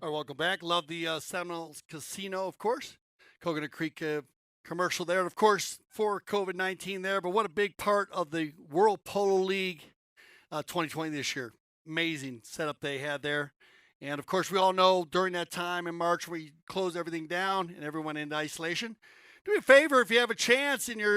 All right, welcome back. Love the Seminoles Casino, of course. Coconut Creek commercial there. And of course, for COVID-19 there, but what a big part of the World Polo League 2020 this year. Amazing setup they had there. And of course, we all know during that time in March, we closed everything down and everyone into isolation. Do me a favor, if you have a chance and you're,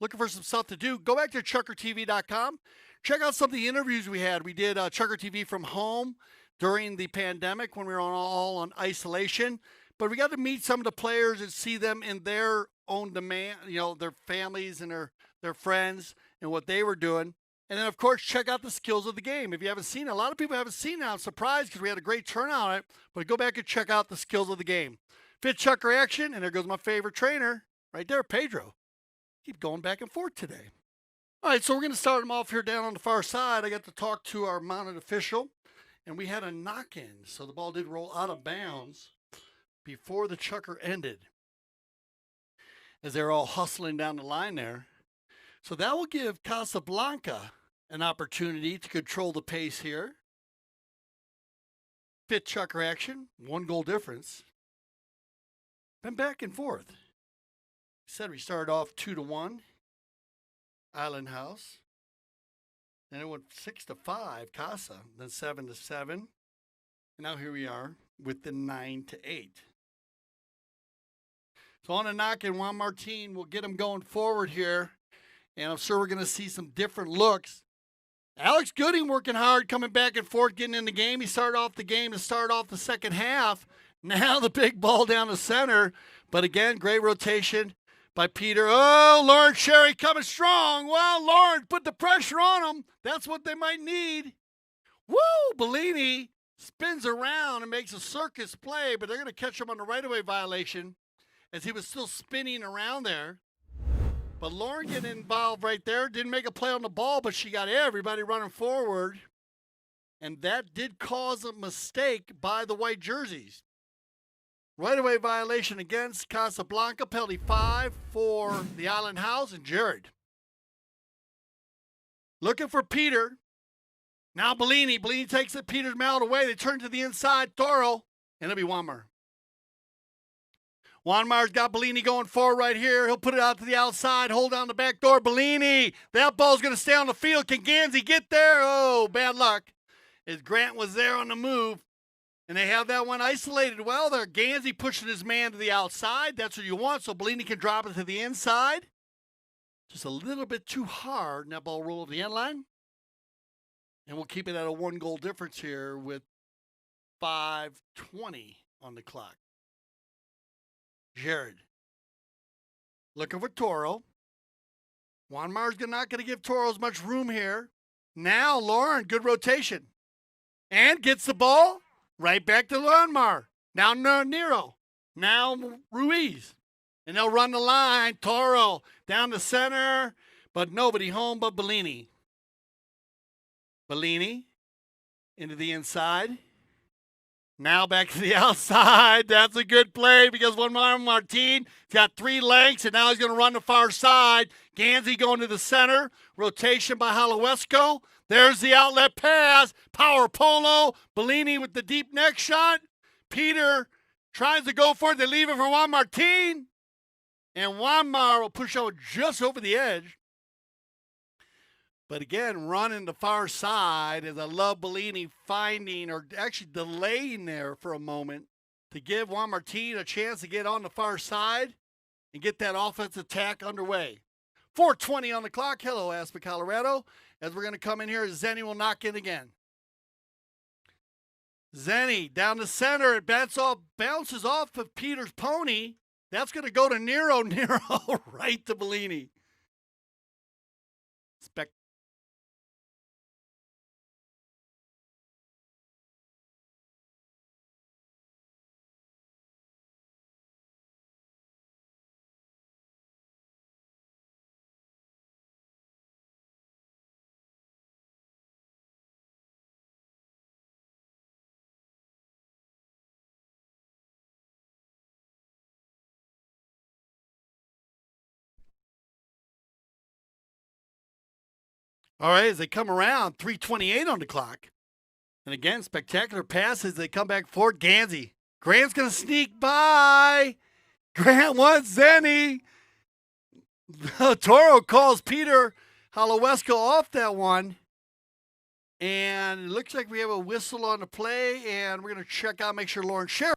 looking for some stuff to do, go back to ChukkerTV.com. Check out some of the interviews we had. We did Chucker TV from home during the pandemic when we were all on isolation. But we got to meet some of the players and see them in their own demand, their families and their friends and what they were doing. And then, of course, check out the skills of the game. If you haven't seen it, a lot of people haven't seen it. I'm surprised because we had a great turnout on it. But go back and check out the skills of the game. Fit Chucker action, and there goes my favorite trainer right there, Pedro. Keep going back and forth today. All right, so we're going to start them off here down on the far side. I got to talk to our mounted official, and we had a knock-in. So the ball did roll out of bounds before the chucker ended as they're all hustling down the line there. So that will give Casablanca an opportunity to control the pace here. Fit chucker action, 1 goal difference. Been back and forth. Said we started off 2-1, Island House. Then it went 6-5, Casa. Then 7-7. And now here we are with the 9-8. So on a knock-in, Juan Martin will get him going forward here. And I'm sure we're going to see some different looks. Alex Gooding working hard, coming back and forth, getting in the game. He started off the game to start off the second half. Now the big ball down the center. But again, great rotation by Peter. Oh, Lauren Sherry coming strong. Well, Lauren put the pressure on them. That's what they might need. Woo! Bellini spins around and makes a circus play, but they're going to catch him on the right-of-way violation as he was still spinning around there. But Lauren getting involved right there. Didn't make a play on the ball, but she got everybody running forward. And that did cause a mistake by the white jerseys. Right-of-way violation against Casablanca. Penalty 5 for the Island House and Jared. Looking for Peter. Now Bellini. Bellini takes it. Peter's mound away. They turn to the inside. Toro. And it'll be Wanmar. Wanmar's got Bellini going forward right here. He'll put it out to the outside. Hold down the back door. Bellini. That ball's going to stay on the field. Can Gansey get there? Oh, bad luck. As Grant was there on the move. And they have that one isolated well there. Gansey pushing his man to the outside. That's what you want. So Bellini can drop it to the inside. Just a little bit too hard. And that ball rolled to the end line. And we'll keep it at a 1-goal difference here with 5:20 on the clock. Jared. Looking for Toro. Wanmar's not going to give Toro as much room here. Now Lauren, good rotation. And gets the ball right back to Wanmar. Now Nero. Now Ruiz. And they'll run the line. Toro down the center. But nobody home but Bellini. Bellini into the inside. Now back to the outside. That's a good play because Wanmar Martin got 3 lengths, and now he's going to run the far side. Gansey going to the center. Rotation by Haloesco. There's the outlet pass. Power polo. Bellini with the deep neck shot. Peter tries to go for it. They leave it for Juan Martin. And Wanmar will push out just over the edge. But again, running the far side, as I love Bellini finding or actually delaying there for a moment to give Juan Martin a chance to get on the far side and get that offensive attack underway. 4:20 on the clock. Hello, Aspen, Colorado. As we're going to come in here, Zenny will knock in again. Zenny down the center. It bounces off of Peter's pony. That's going to go to Nero. Nero right to Bellini. All right, as they come around, 3:28 on the clock. And again, spectacular passes. They come back forward. Gansey. Grant's going to sneak by. Grant wants Zenny. Toro calls Peter Haloesco off that one. And it looks like we have a whistle on the play. And we're going to check out, make sure Lauren Sherry.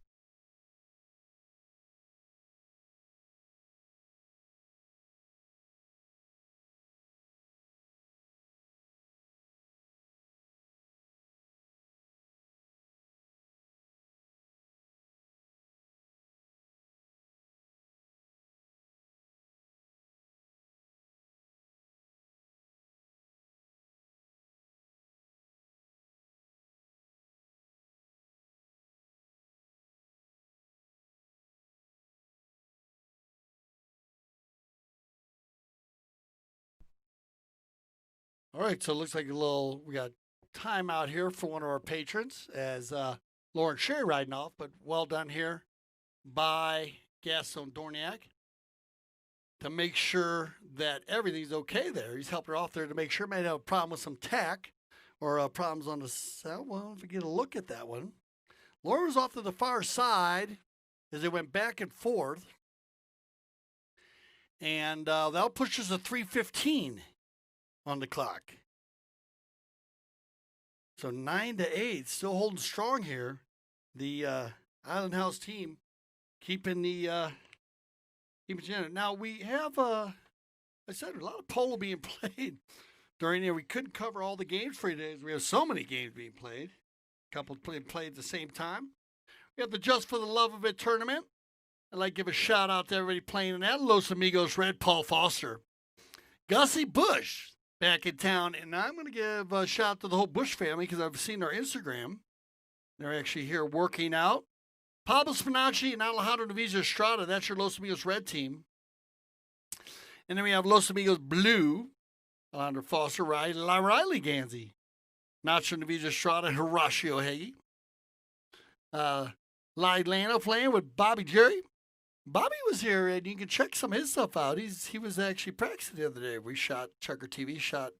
All right, so it looks like we got time out here for one of our patrons as Lauren Sherry riding off, but well done here by Gaston Dorniak to make sure that everything's okay there. He's helped her off there to make sure. May have a problem with some tack or problems on the cell. Well, if we get a look at that one. Lauren was off to the far side as they went back and forth. And that'll push us to 3:15 on the clock. So 9-8, still holding strong here. The Island House team keeping the now we have I said a lot of polo being played during here. We couldn't cover all the games for you today. We have so many games being played. A couple played at the same time. We have the Just for the Love of It tournament. I'd like to give a shout out to everybody playing in that Los Amigos Red, Paul Foster. Gussie Bush back in town. And I'm going to give a shout out to the whole Bush family because I've seen their Instagram. They're actually here working out. Pablo Spinacci and Alejandro Naviza Estrada. That's your Los Amigos Red team. And then we have Los Amigos Blue. Alejandro Foster, Riley Gansey. Nacho Naviza Estrada and Horacio Hagee. Lydlano playing with Bobby Jerry. Bobby was here, and you can check some of his stuff out. He was actually practicing the other day. We shot ChukkerTV, shot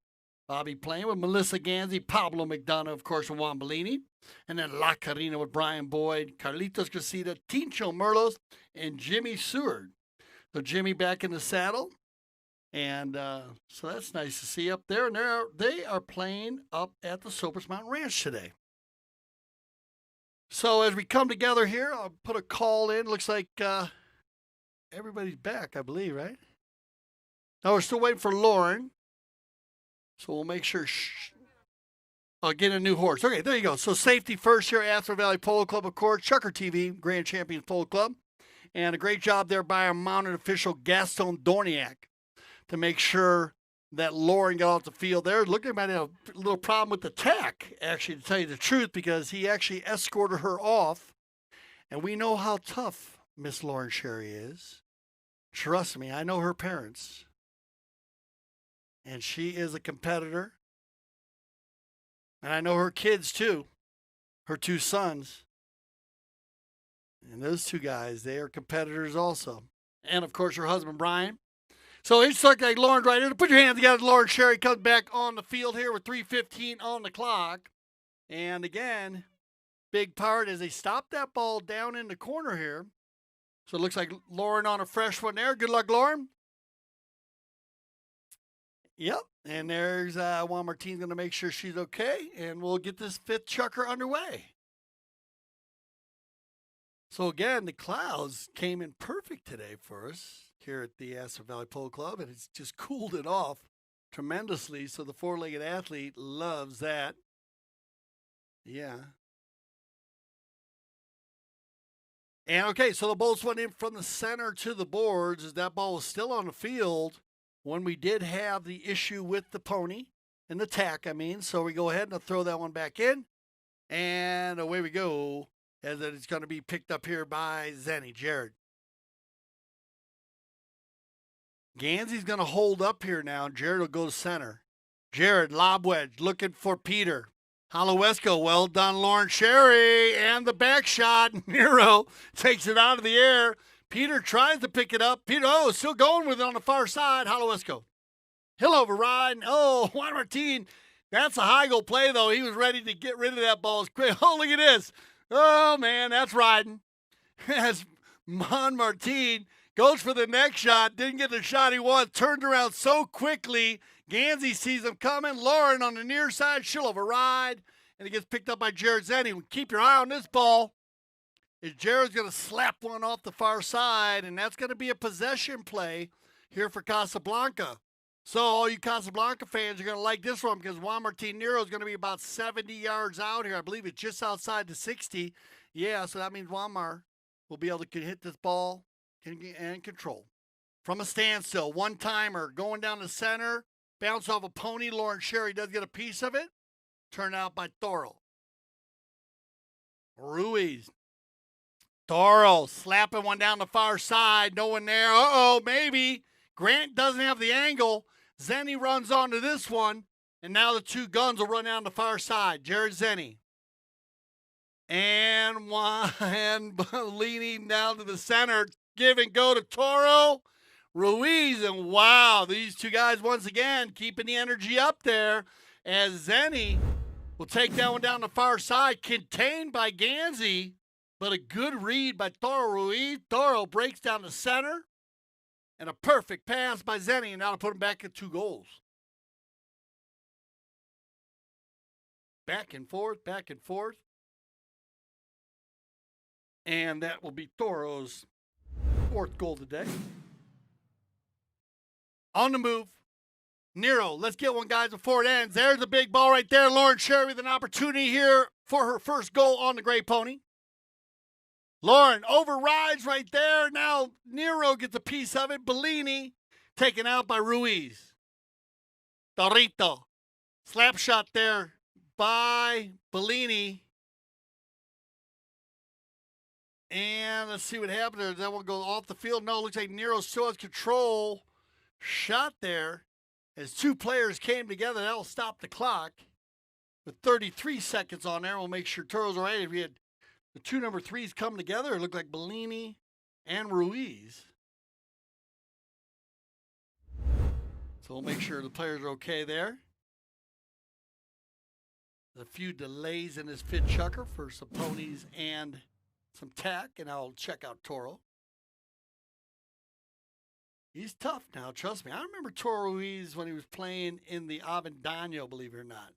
Bobby playing with Melissa Gansey, Pablo McDonough, of course, with Juan Bellini. And then La Carina with Brian Boyd, Carlitos Casita, Tincho Merlos, and Jimmy Seward. So Jimmy back in the saddle. And so that's nice to see up there. And they are playing up at the Sopers Mountain Ranch today. So as we come together here, I'll put a call in. Looks like everybody's back, I believe, right? No, we're still waiting for Lauren. So we'll make sure. I'll get a new horse. Okay, there you go. So safety first here at Astor Valley Polo Club, of course. ChukkerTV, Grand Champions Polo Club. And a great job there by our mounted official, Gaston Dorniak, to make sure that Lauren got off the field there. Looking like he might have a little problem with the tack, actually, to tell you the truth, because he actually escorted her off. And we know how tough Miss Lauren Sherry is. Trust me, I know her parents. And she is a competitor. And I know her kids, too. Her two sons. And those two guys, they are competitors also. And, of course, her husband, Brian. So it's like Lauren right here. Put your hands together. Lauren Sherry comes back on the field here with 3:15 on the clock. And, again, big part is they stopped that ball down in the corner here. So it looks like Lauren on a fresh one there. Good luck, Lauren. Yep. And there's Juan Martin's going to make sure she's okay. And we'll get this fifth chukker underway. So, again, the clouds came in perfect today for us here at the Astor Valley Polo Club. And it's just cooled it off tremendously. So the four-legged athlete loves that. Yeah. And, okay, so the bolts went in from the center to the boards as that ball was still on the field when we did have the issue with the pony and the tack, I mean. So we go ahead and throw that one back in. And away we go, as it's going to be picked up here by Zenny, Jared. Gansey's going to hold up here now. Jared will go to center. Jared, lob wedge, looking for Peter. Haloesco, well done, Lauren Sherry. And the back shot, Nero takes it out of the air. Peter tries to pick it up. Peter, still going with it on the far side. Haloesco. He'll override. Oh, Juan Martin. That's a high goal play, though. He was ready to get rid of that ball as quick. Oh, look at this. Oh, man, that's riding. As Juan Martin goes for the next shot, didn't get the shot he wanted, turned around so quickly. Gansey sees him coming. Lauren on the near side, she'll override, and it gets picked up by Jared Zenny. Keep your eye on this ball. Jared's going to slap one off the far side, and that's going to be a possession play here for Casablanca. So all you Casablanca fans are going to like this one because Juan Martin Nero is going to be about 70 yards out here. I believe it's just outside the 60. Yeah, so that means Juanmar will be able to hit this ball and control. From a standstill, one-timer going down the center, bounce off a pony. Lauren Sherry does get a piece of it. Turned out by Toro. Ruiz. Toro slapping one down the far side. No one there. Uh-oh, maybe. Grant doesn't have the angle. Zenny runs onto this one. And now the two guns will run down the far side. Jared Zenny. And one leaning down to the center. Give and go to Toro. Ruiz. And wow, these two guys once again keeping the energy up there. As Zenny will take that one down the far side. Contained by Gansey. But a good read by Toro Ruiz. Toro breaks down the center. And a perfect pass by Zenny. And now to put him back at 2 goals. Back and forth, back and forth. And that will be Toro's 4th goal today. On the move. Nero, let's get one, guys, before it ends. There's a big ball right there. Lauren Sherry with an opportunity here for her first goal on the Gray Pony. Lauren overrides right there. Now Nero gets a piece of it. Bellini taken out by Ruiz. Torito. Slap shot there by Bellini. And let's see what happened there. That one goes off the field. No, it looks like Nero still has control. Shot there as two players came together. That will stop the clock with 33 seconds on there. We'll make sure Toro's all right. If we had the two number threes come together, it looked like Bellini and Ruiz. So we'll make sure the players are okay there. There's a few delays in this fit chucker for some ponies and some tack, and I'll check out Toro. He's tough now, trust me. I remember Toro Ruiz when he was playing in the Avendano, believe it or not.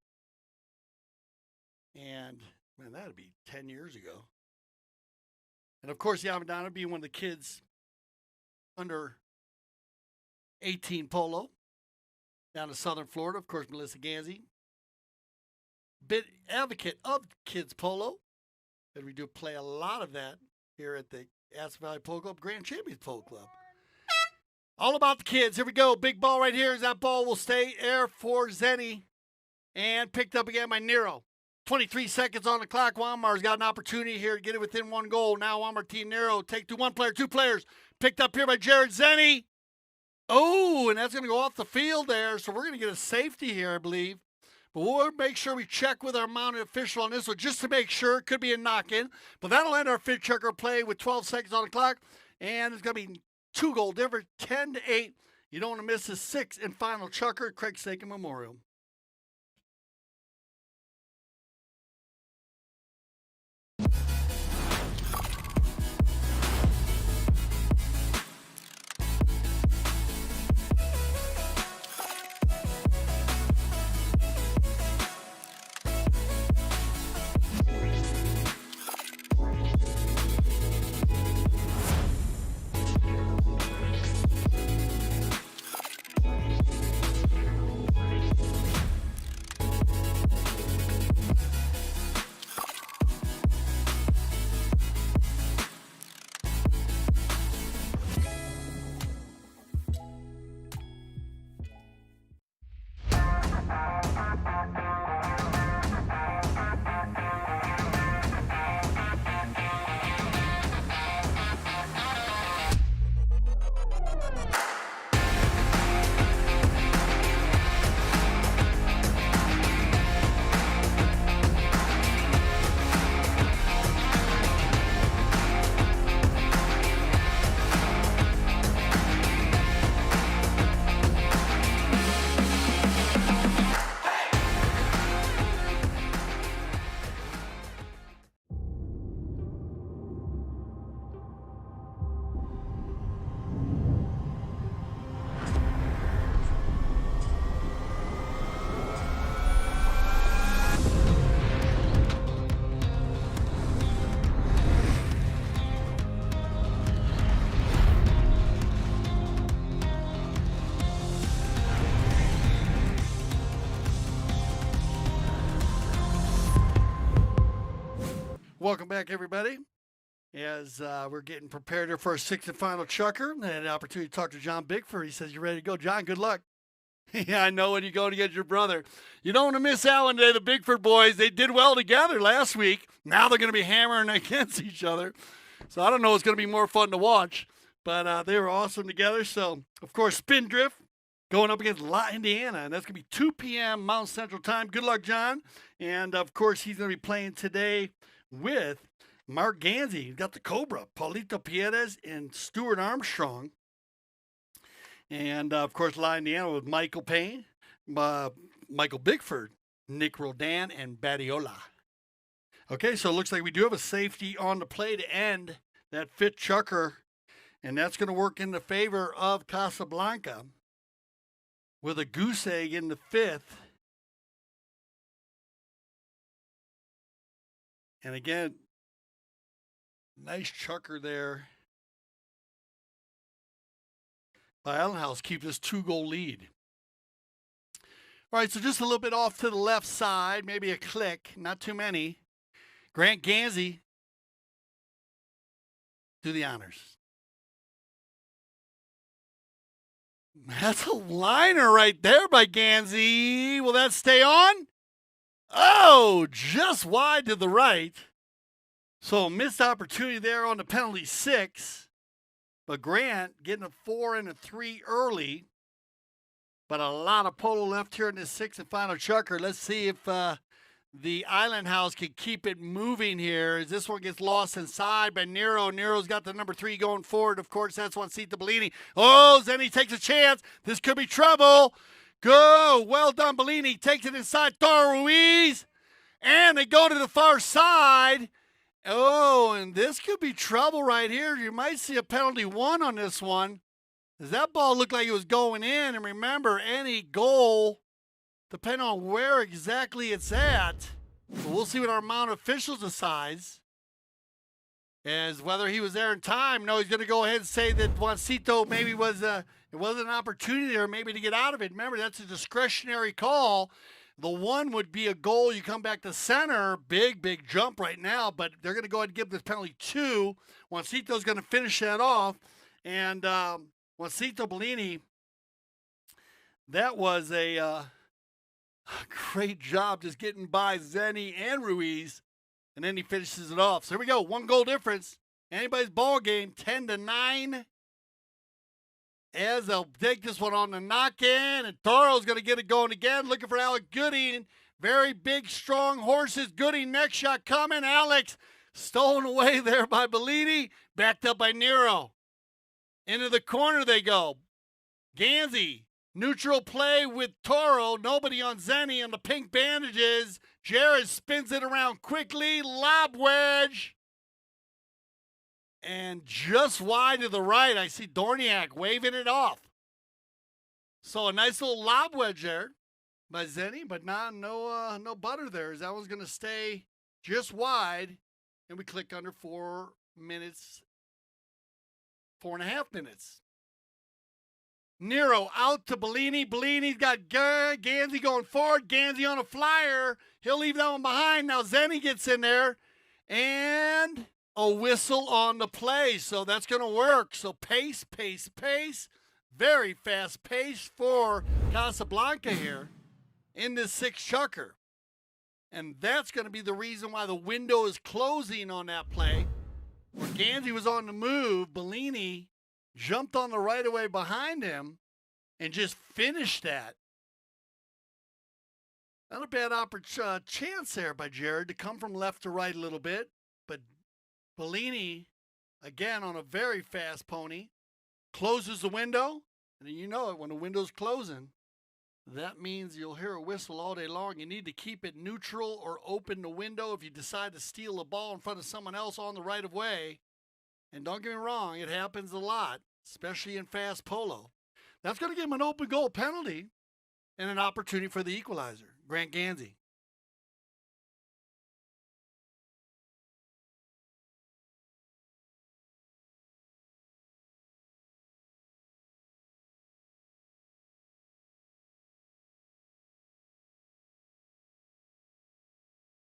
And, man, that would be 10 years ago. And, of course, the Avendano being one of the kids under 18 polo down in southern Florida. Of course, Melissa Ganzi. Bit advocate of kids polo. And we do play a lot of that here at the Aspen Valley Polo Club, Grand Champions Polo Club. All about the kids. Here we go. Big ball right here. As that ball will stay air for Zenny. And picked up again by Nero. 23 seconds on the clock. Walmar's got an opportunity here to get it within one goal. Now Walmart Team Nero take to one player, two players. Picked up here by Jared Zenny. Oh, and that's going to go off the field there. So we're going to get a safety here, I believe. But we'll make sure we check with our mounted official on this one just to make sure. It could be a knock-in. But that'll end our fifth chucker play with 12 seconds on the clock. And it's going to be 2-goal difference, 10-8. You don't want to miss the sixth and final chucker at Craig Sakin Memorial. Welcome back, everybody. As we're getting prepared here for our sixth and final chucker, I had an opportunity to talk to John Bigford. He says, "You ready to go, John? Good luck." Yeah, I know when you go to get your brother. You don't want to miss out one day. The Bigford boys, they did well together last week. Now they're going to be hammering against each other. So I don't know. It's going to be more fun to watch. But they were awesome together. So, of course, Spindrift going up against La Indiana. And that's going to be 2 p.m. Mountain Central Time. Good luck, John. And, of course, he's going to be playing today with Mark Ganzi. He's got the Cobra, Paulito Pierres, and Stuart Armstrong. And, of course, La Indiana with Michael Payne, Michael Bigford, Nick Rodan, and Badiola. Okay, so it looks like we do have a safety on the play to end that fifth chucker. And that's going to work in the favor of Casablanca with a goose egg in the fifth. And again, nice chucker there by Allenhouse, keep this 2-goal lead. All right, so just a little bit off to the left side, maybe a click, not too many. Grant Ganzi Do the honors. That's a liner right there by Gansey. Will that stay on? Oh, just wide to the right. So missed opportunity there on the penalty 6. But Grant getting a 4 and a 3 early. But a lot of polo left here in this 6th and final chukker. Let's see if the Island House can keep it moving here as this one gets lost inside by Nero. Nero's got the number 3 going forward. Of course, that's Juancito Bellini. Oh, Zenny takes a chance. This could be trouble. Go. Well done, Bellini. Takes it inside Toro Ruiz. And they go to the far side. Oh, and this could be trouble right here. You might see a penalty 1 on this one. As that ball looked like it was going in. And remember, any goal, depending on where exactly it's at, so we'll see what our Mount officials decides. As whether he was there in time. No, he's going to go ahead and say that Juancito maybe it was an opportunity there maybe to get out of it. Remember, that's a discretionary call. The 1 would be a goal. You come back to center. Big jump right now. But they're going to go ahead and give this penalty 2. Juancito's going to finish that off. And Juancito Bellini, that was a great job just getting by Zenny and Ruiz. And then he finishes it off. So here we go. 1 goal difference. Anybody's ball game, 10-9. As they'll take this one on the knock-in. And Toro's going to get it going again. Looking for Alec Gooding. Very big, strong horses. Gooding, next shot coming. Alex stolen away there by Bellini. Backed up by Nero. Into the corner they go. Gansey. Neutral play with Toro. Nobody on Zenny and the pink bandages. Jared spins it around quickly. Lob wedge. And just wide to the right, I see Dorniak waving it off. So a nice little lob wedge there by Zenny, but no butter there. As that one's going to stay just wide. And we click under 4 minutes, 4.5 minutes. Nero out to Bellini. Bellini's got Gansey going forward. Gansey on a flyer. He'll leave that one behind. Now Zenny gets in there. And a whistle on the play. So that's going to work. So pace. Very fast pace for Casablanca here in this 6 chukker. And that's going to be the reason why the window is closing on that play. Where Gansey was on the move. Bellini jumped on the right of way behind him and just finished that. Not a bad chance there by Jared to come from left to right a little bit. But Bellini, again, on a very fast pony, closes the window. And you know it, when the window's closing, that means you'll hear a whistle all day long. You need to keep it neutral or open the window if you decide to steal a ball in front of someone else on the right of way. And don't get me wrong, it happens a lot, especially in fast polo. That's going to give him an open goal penalty and an opportunity for the equalizer, Grant Gansey.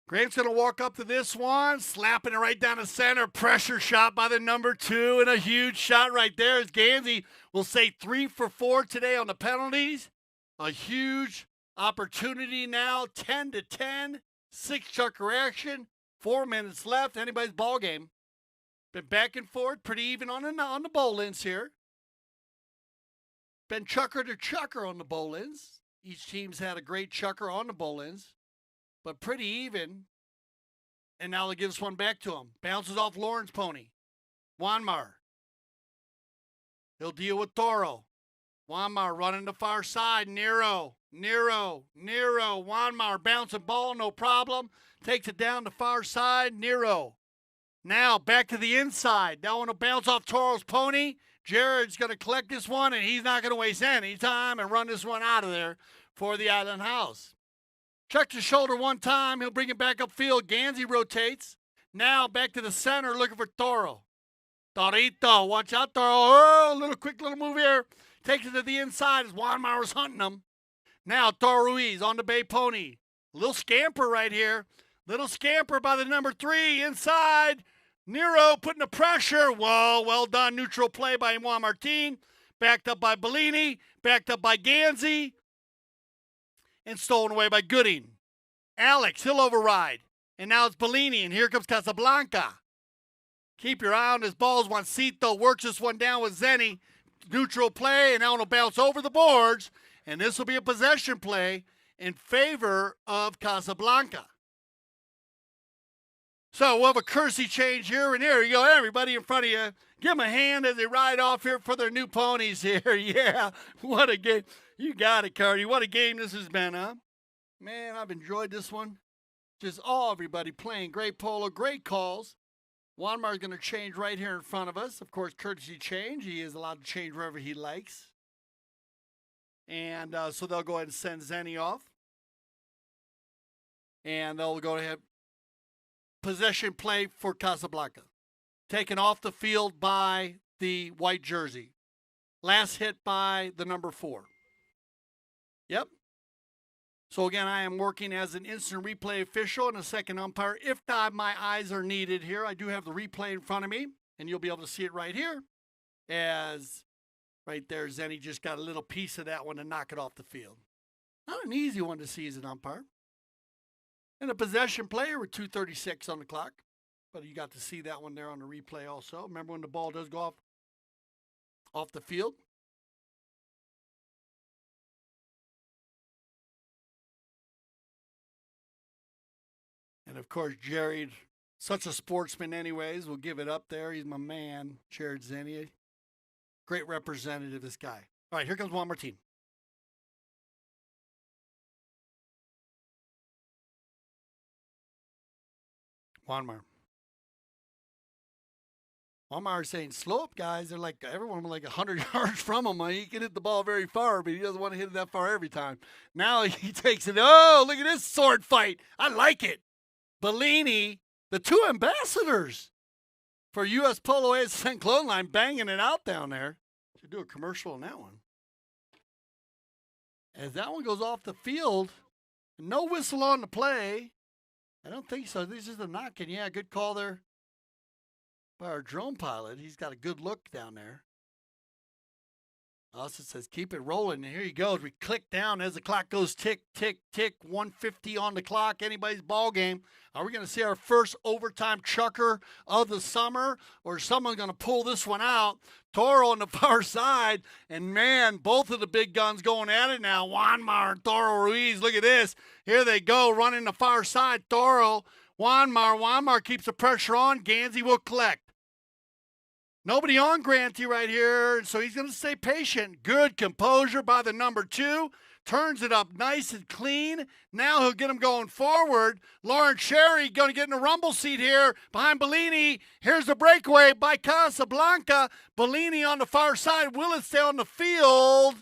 Grant's going to walk up to this one, slapping it right down the center. Pressure shot by the number 2, and a huge shot right there as Gansey will say 3 for 4 today on the penalties. A huge opportunity now, 10-10, 6 chukker action, 4 minutes left. Anybody's ball game. Been back and forth, pretty even on the bowl-ins here. Been chukker to chukker on the bowl-ins. Each team's had a great chukker on the bowl-ins. But pretty even. And now they give this one back to him. Bounces off Lauren's pony. Juanmar. He'll deal with Toro. Juanmar running the far side. Nero. Juanmar bouncing ball, no problem. Takes it down the far side. Nero. Now back to the inside. That one will bounce off Toro's pony. Jared's going to collect this one, and he's not going to waste any time and run this one out of there for the Island House. Checks the shoulder one time. He'll bring it back upfield. Gansey rotates. Now back to the center looking for Toro. Torito. Watch out, Toro. Oh, quick little move here. Takes it to the inside as Juanmar was hunting him. Now Toro Ruiz on the bay pony. Little scamper right here. Little scamper by the number 3 inside. Nero putting the pressure. Whoa, well done. Neutral play by Juan Martin. Backed up by Bellini. Backed up by Ganzi. And stolen away by Gooding. Alex, he'll override. And now it's Bellini, and here comes Casablanca. Keep your eye on his balls. Juancito works this one down with Zenny. Neutral play, and now it'll bounce over the boards. And this will be a possession play in favor of Casablanca. So we'll have a courtesy change here, and here you go. Everybody in front of you, give them a hand as they ride off here for their new ponies here. Yeah, what a game. You got it, Cardi. What a game this has been, huh? Man, I've enjoyed this one. Just all everybody playing great polo, great calls. Wanmar's going to change right here in front of us. Of course, courtesy change. He is allowed to change wherever he likes. And so they'll go ahead and send Zenny off. And they'll go ahead. Possession play for Casablanca. Taken off the field by the white jersey. Last hit by the number 4. Yep. So again, I am working as an instant replay official and a second umpire. If my eyes are needed here, I do have the replay in front of me, and you'll be able to see it right here. As right there, Zenny just got a little piece of that one to knock it off the field. Not an easy one to see as an umpire. And a possession player with 2:36 on the clock. But you got to see that one there on the replay also. Remember when the ball does go off the field? And of course, Jared, such a sportsman anyways, will give it up there. He's my man, Jared Zenny. Great representative, this guy. All right, here comes Juan Martin. Juanmar is saying, slow up, guys. They're like, everyone was like 100 yards from him. He can hit the ball very far, but he doesn't want to hit it that far every time. Now he takes it. Oh, look at this sword fight. I like it. Bellini, the two ambassadors for U.S. Polo A St. Clothesline, banging it out down there. Should do a commercial on that one. As that one goes off the field, no whistle on the play. I don't think so. This is the knocking. Yeah, good call there by our drone pilot. He's got a good look down there. Austin says, keep it rolling. And here he goes. We click down as the clock goes tick, tick, tick. 150 on the clock. Anybody's ball game. Are we going to see our first overtime chucker of the summer? Or is someone going to pull this one out? Toro on the far side. And, man, both of the big guns going at it now. Juanmar and Toro Ruiz. Look at this. Here they go running the far side. Toro, Juanmar keeps the pressure on. Ganzi will collect. Nobody on Granty right here, so he's going to stay patient. Good composure by the number 2. Turns it up nice and clean. Now he'll get him going forward. Lauren Cherry going to get in the rumble seat here behind Bellini. Here's the breakaway by Casablanca. Bellini on the far side. Will it stay on the field?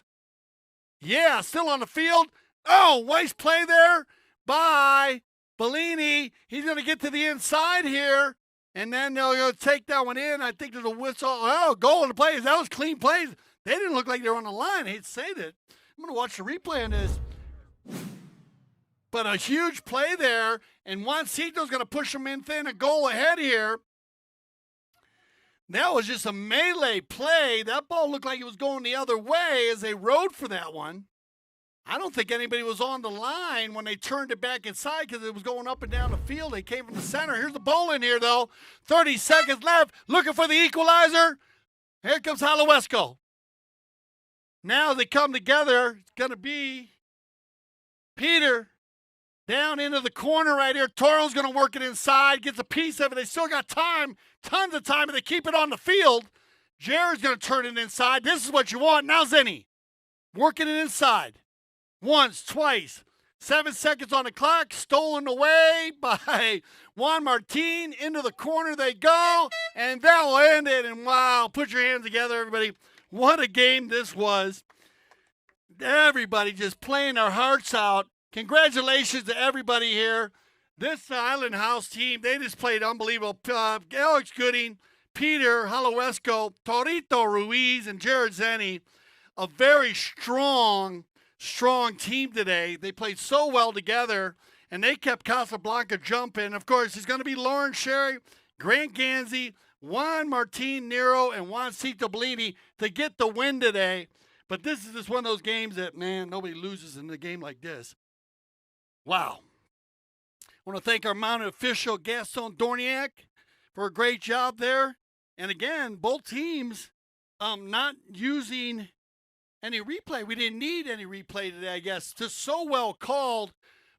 Yeah, still on the field. Oh, nice play there by Bellini. He's going to get to the inside here. And then they'll go take that one in. I think there's a whistle. Oh, goal in the plays. That was clean plays. They didn't look like they were on the line. I hate to say that. I'm going to watch the replay on this. But a huge play there. And Juancito's going to push him in thin, a goal ahead here. That was just a melee play. That ball looked like it was going the other way as they rode for that one. I don't think anybody was on the line when they turned it back inside because it was going up and down the field. They came from the center. Here's the ball in here, though. 30 seconds left. Looking for the equalizer. Here comes Haloesco. Now they come together. It's going to be Peter down into the corner right here. Toro's going to work it inside. Gets a piece of it. They still got time. Tons of time, but they keep it on the field. Jared's going to turn it inside. This is what you want. Now Zenny working it inside. Once, twice. 7 seconds on the clock. Stolen away by Juan Martin. Into the corner they go. And that will end it. And wow, put your hands together, everybody. What a game this was. Everybody just playing their hearts out. Congratulations to everybody here. This Island House team, they just played unbelievable. Alex Gooding, Peter Haloesco, Torito Ruiz, and Jared Zenny. A very strong team today. They played so well together, and they kept Casablanca jumping. Of course, it's going to be Lauren Sherry Grant Ganzi, Juan Martin Nero, and Juancito Bellini to get the win today. But this is just one of those games that, man, nobody loses in a game like this. Wow. I want to thank our mounted official, Gaston Dorniak, for a great job there. And again, both teams not using any replay. We didn't need any replay today, I guess. Just so well called.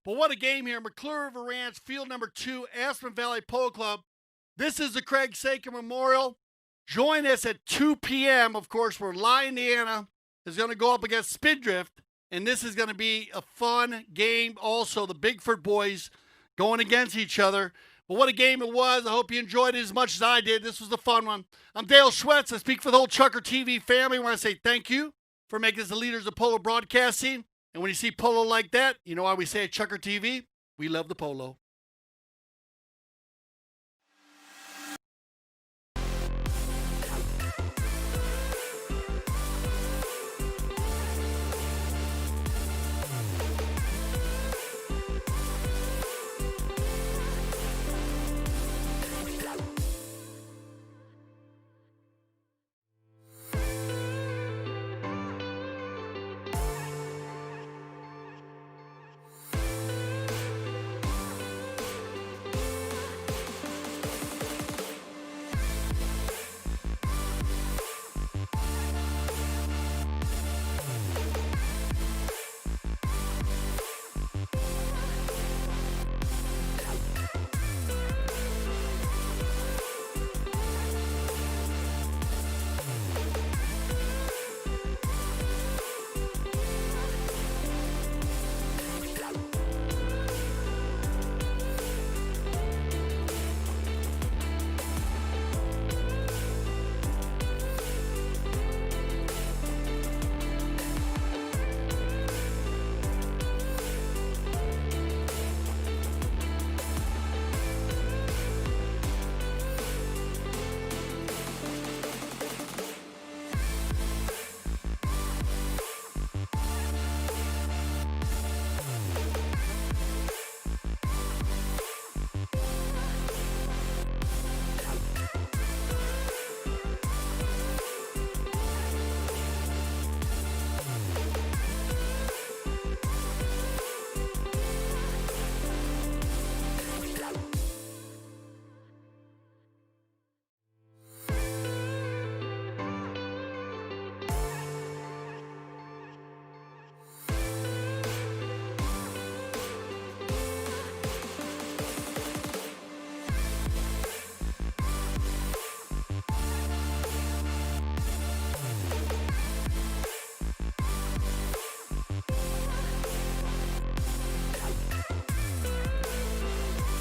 But what a game here. McClure River Ranch, field number 2, Aspen Valley Polo Club. This is the Craig Saker Memorial. Join us at 2 p.m. Of course, where Lye, Indiana is going to go up against Spindrift. And this is going to be a fun game also. The Bigford boys going against each other. But what a game it was. I hope you enjoyed it as much as I did. This was a fun one. I'm Dale Schwetz. I speak for the whole ChukkerTV family. I want to say thank you for making us the leaders of polo broadcasting. And when you see polo like that, you know why we say at ChukkerTV, we love the polo.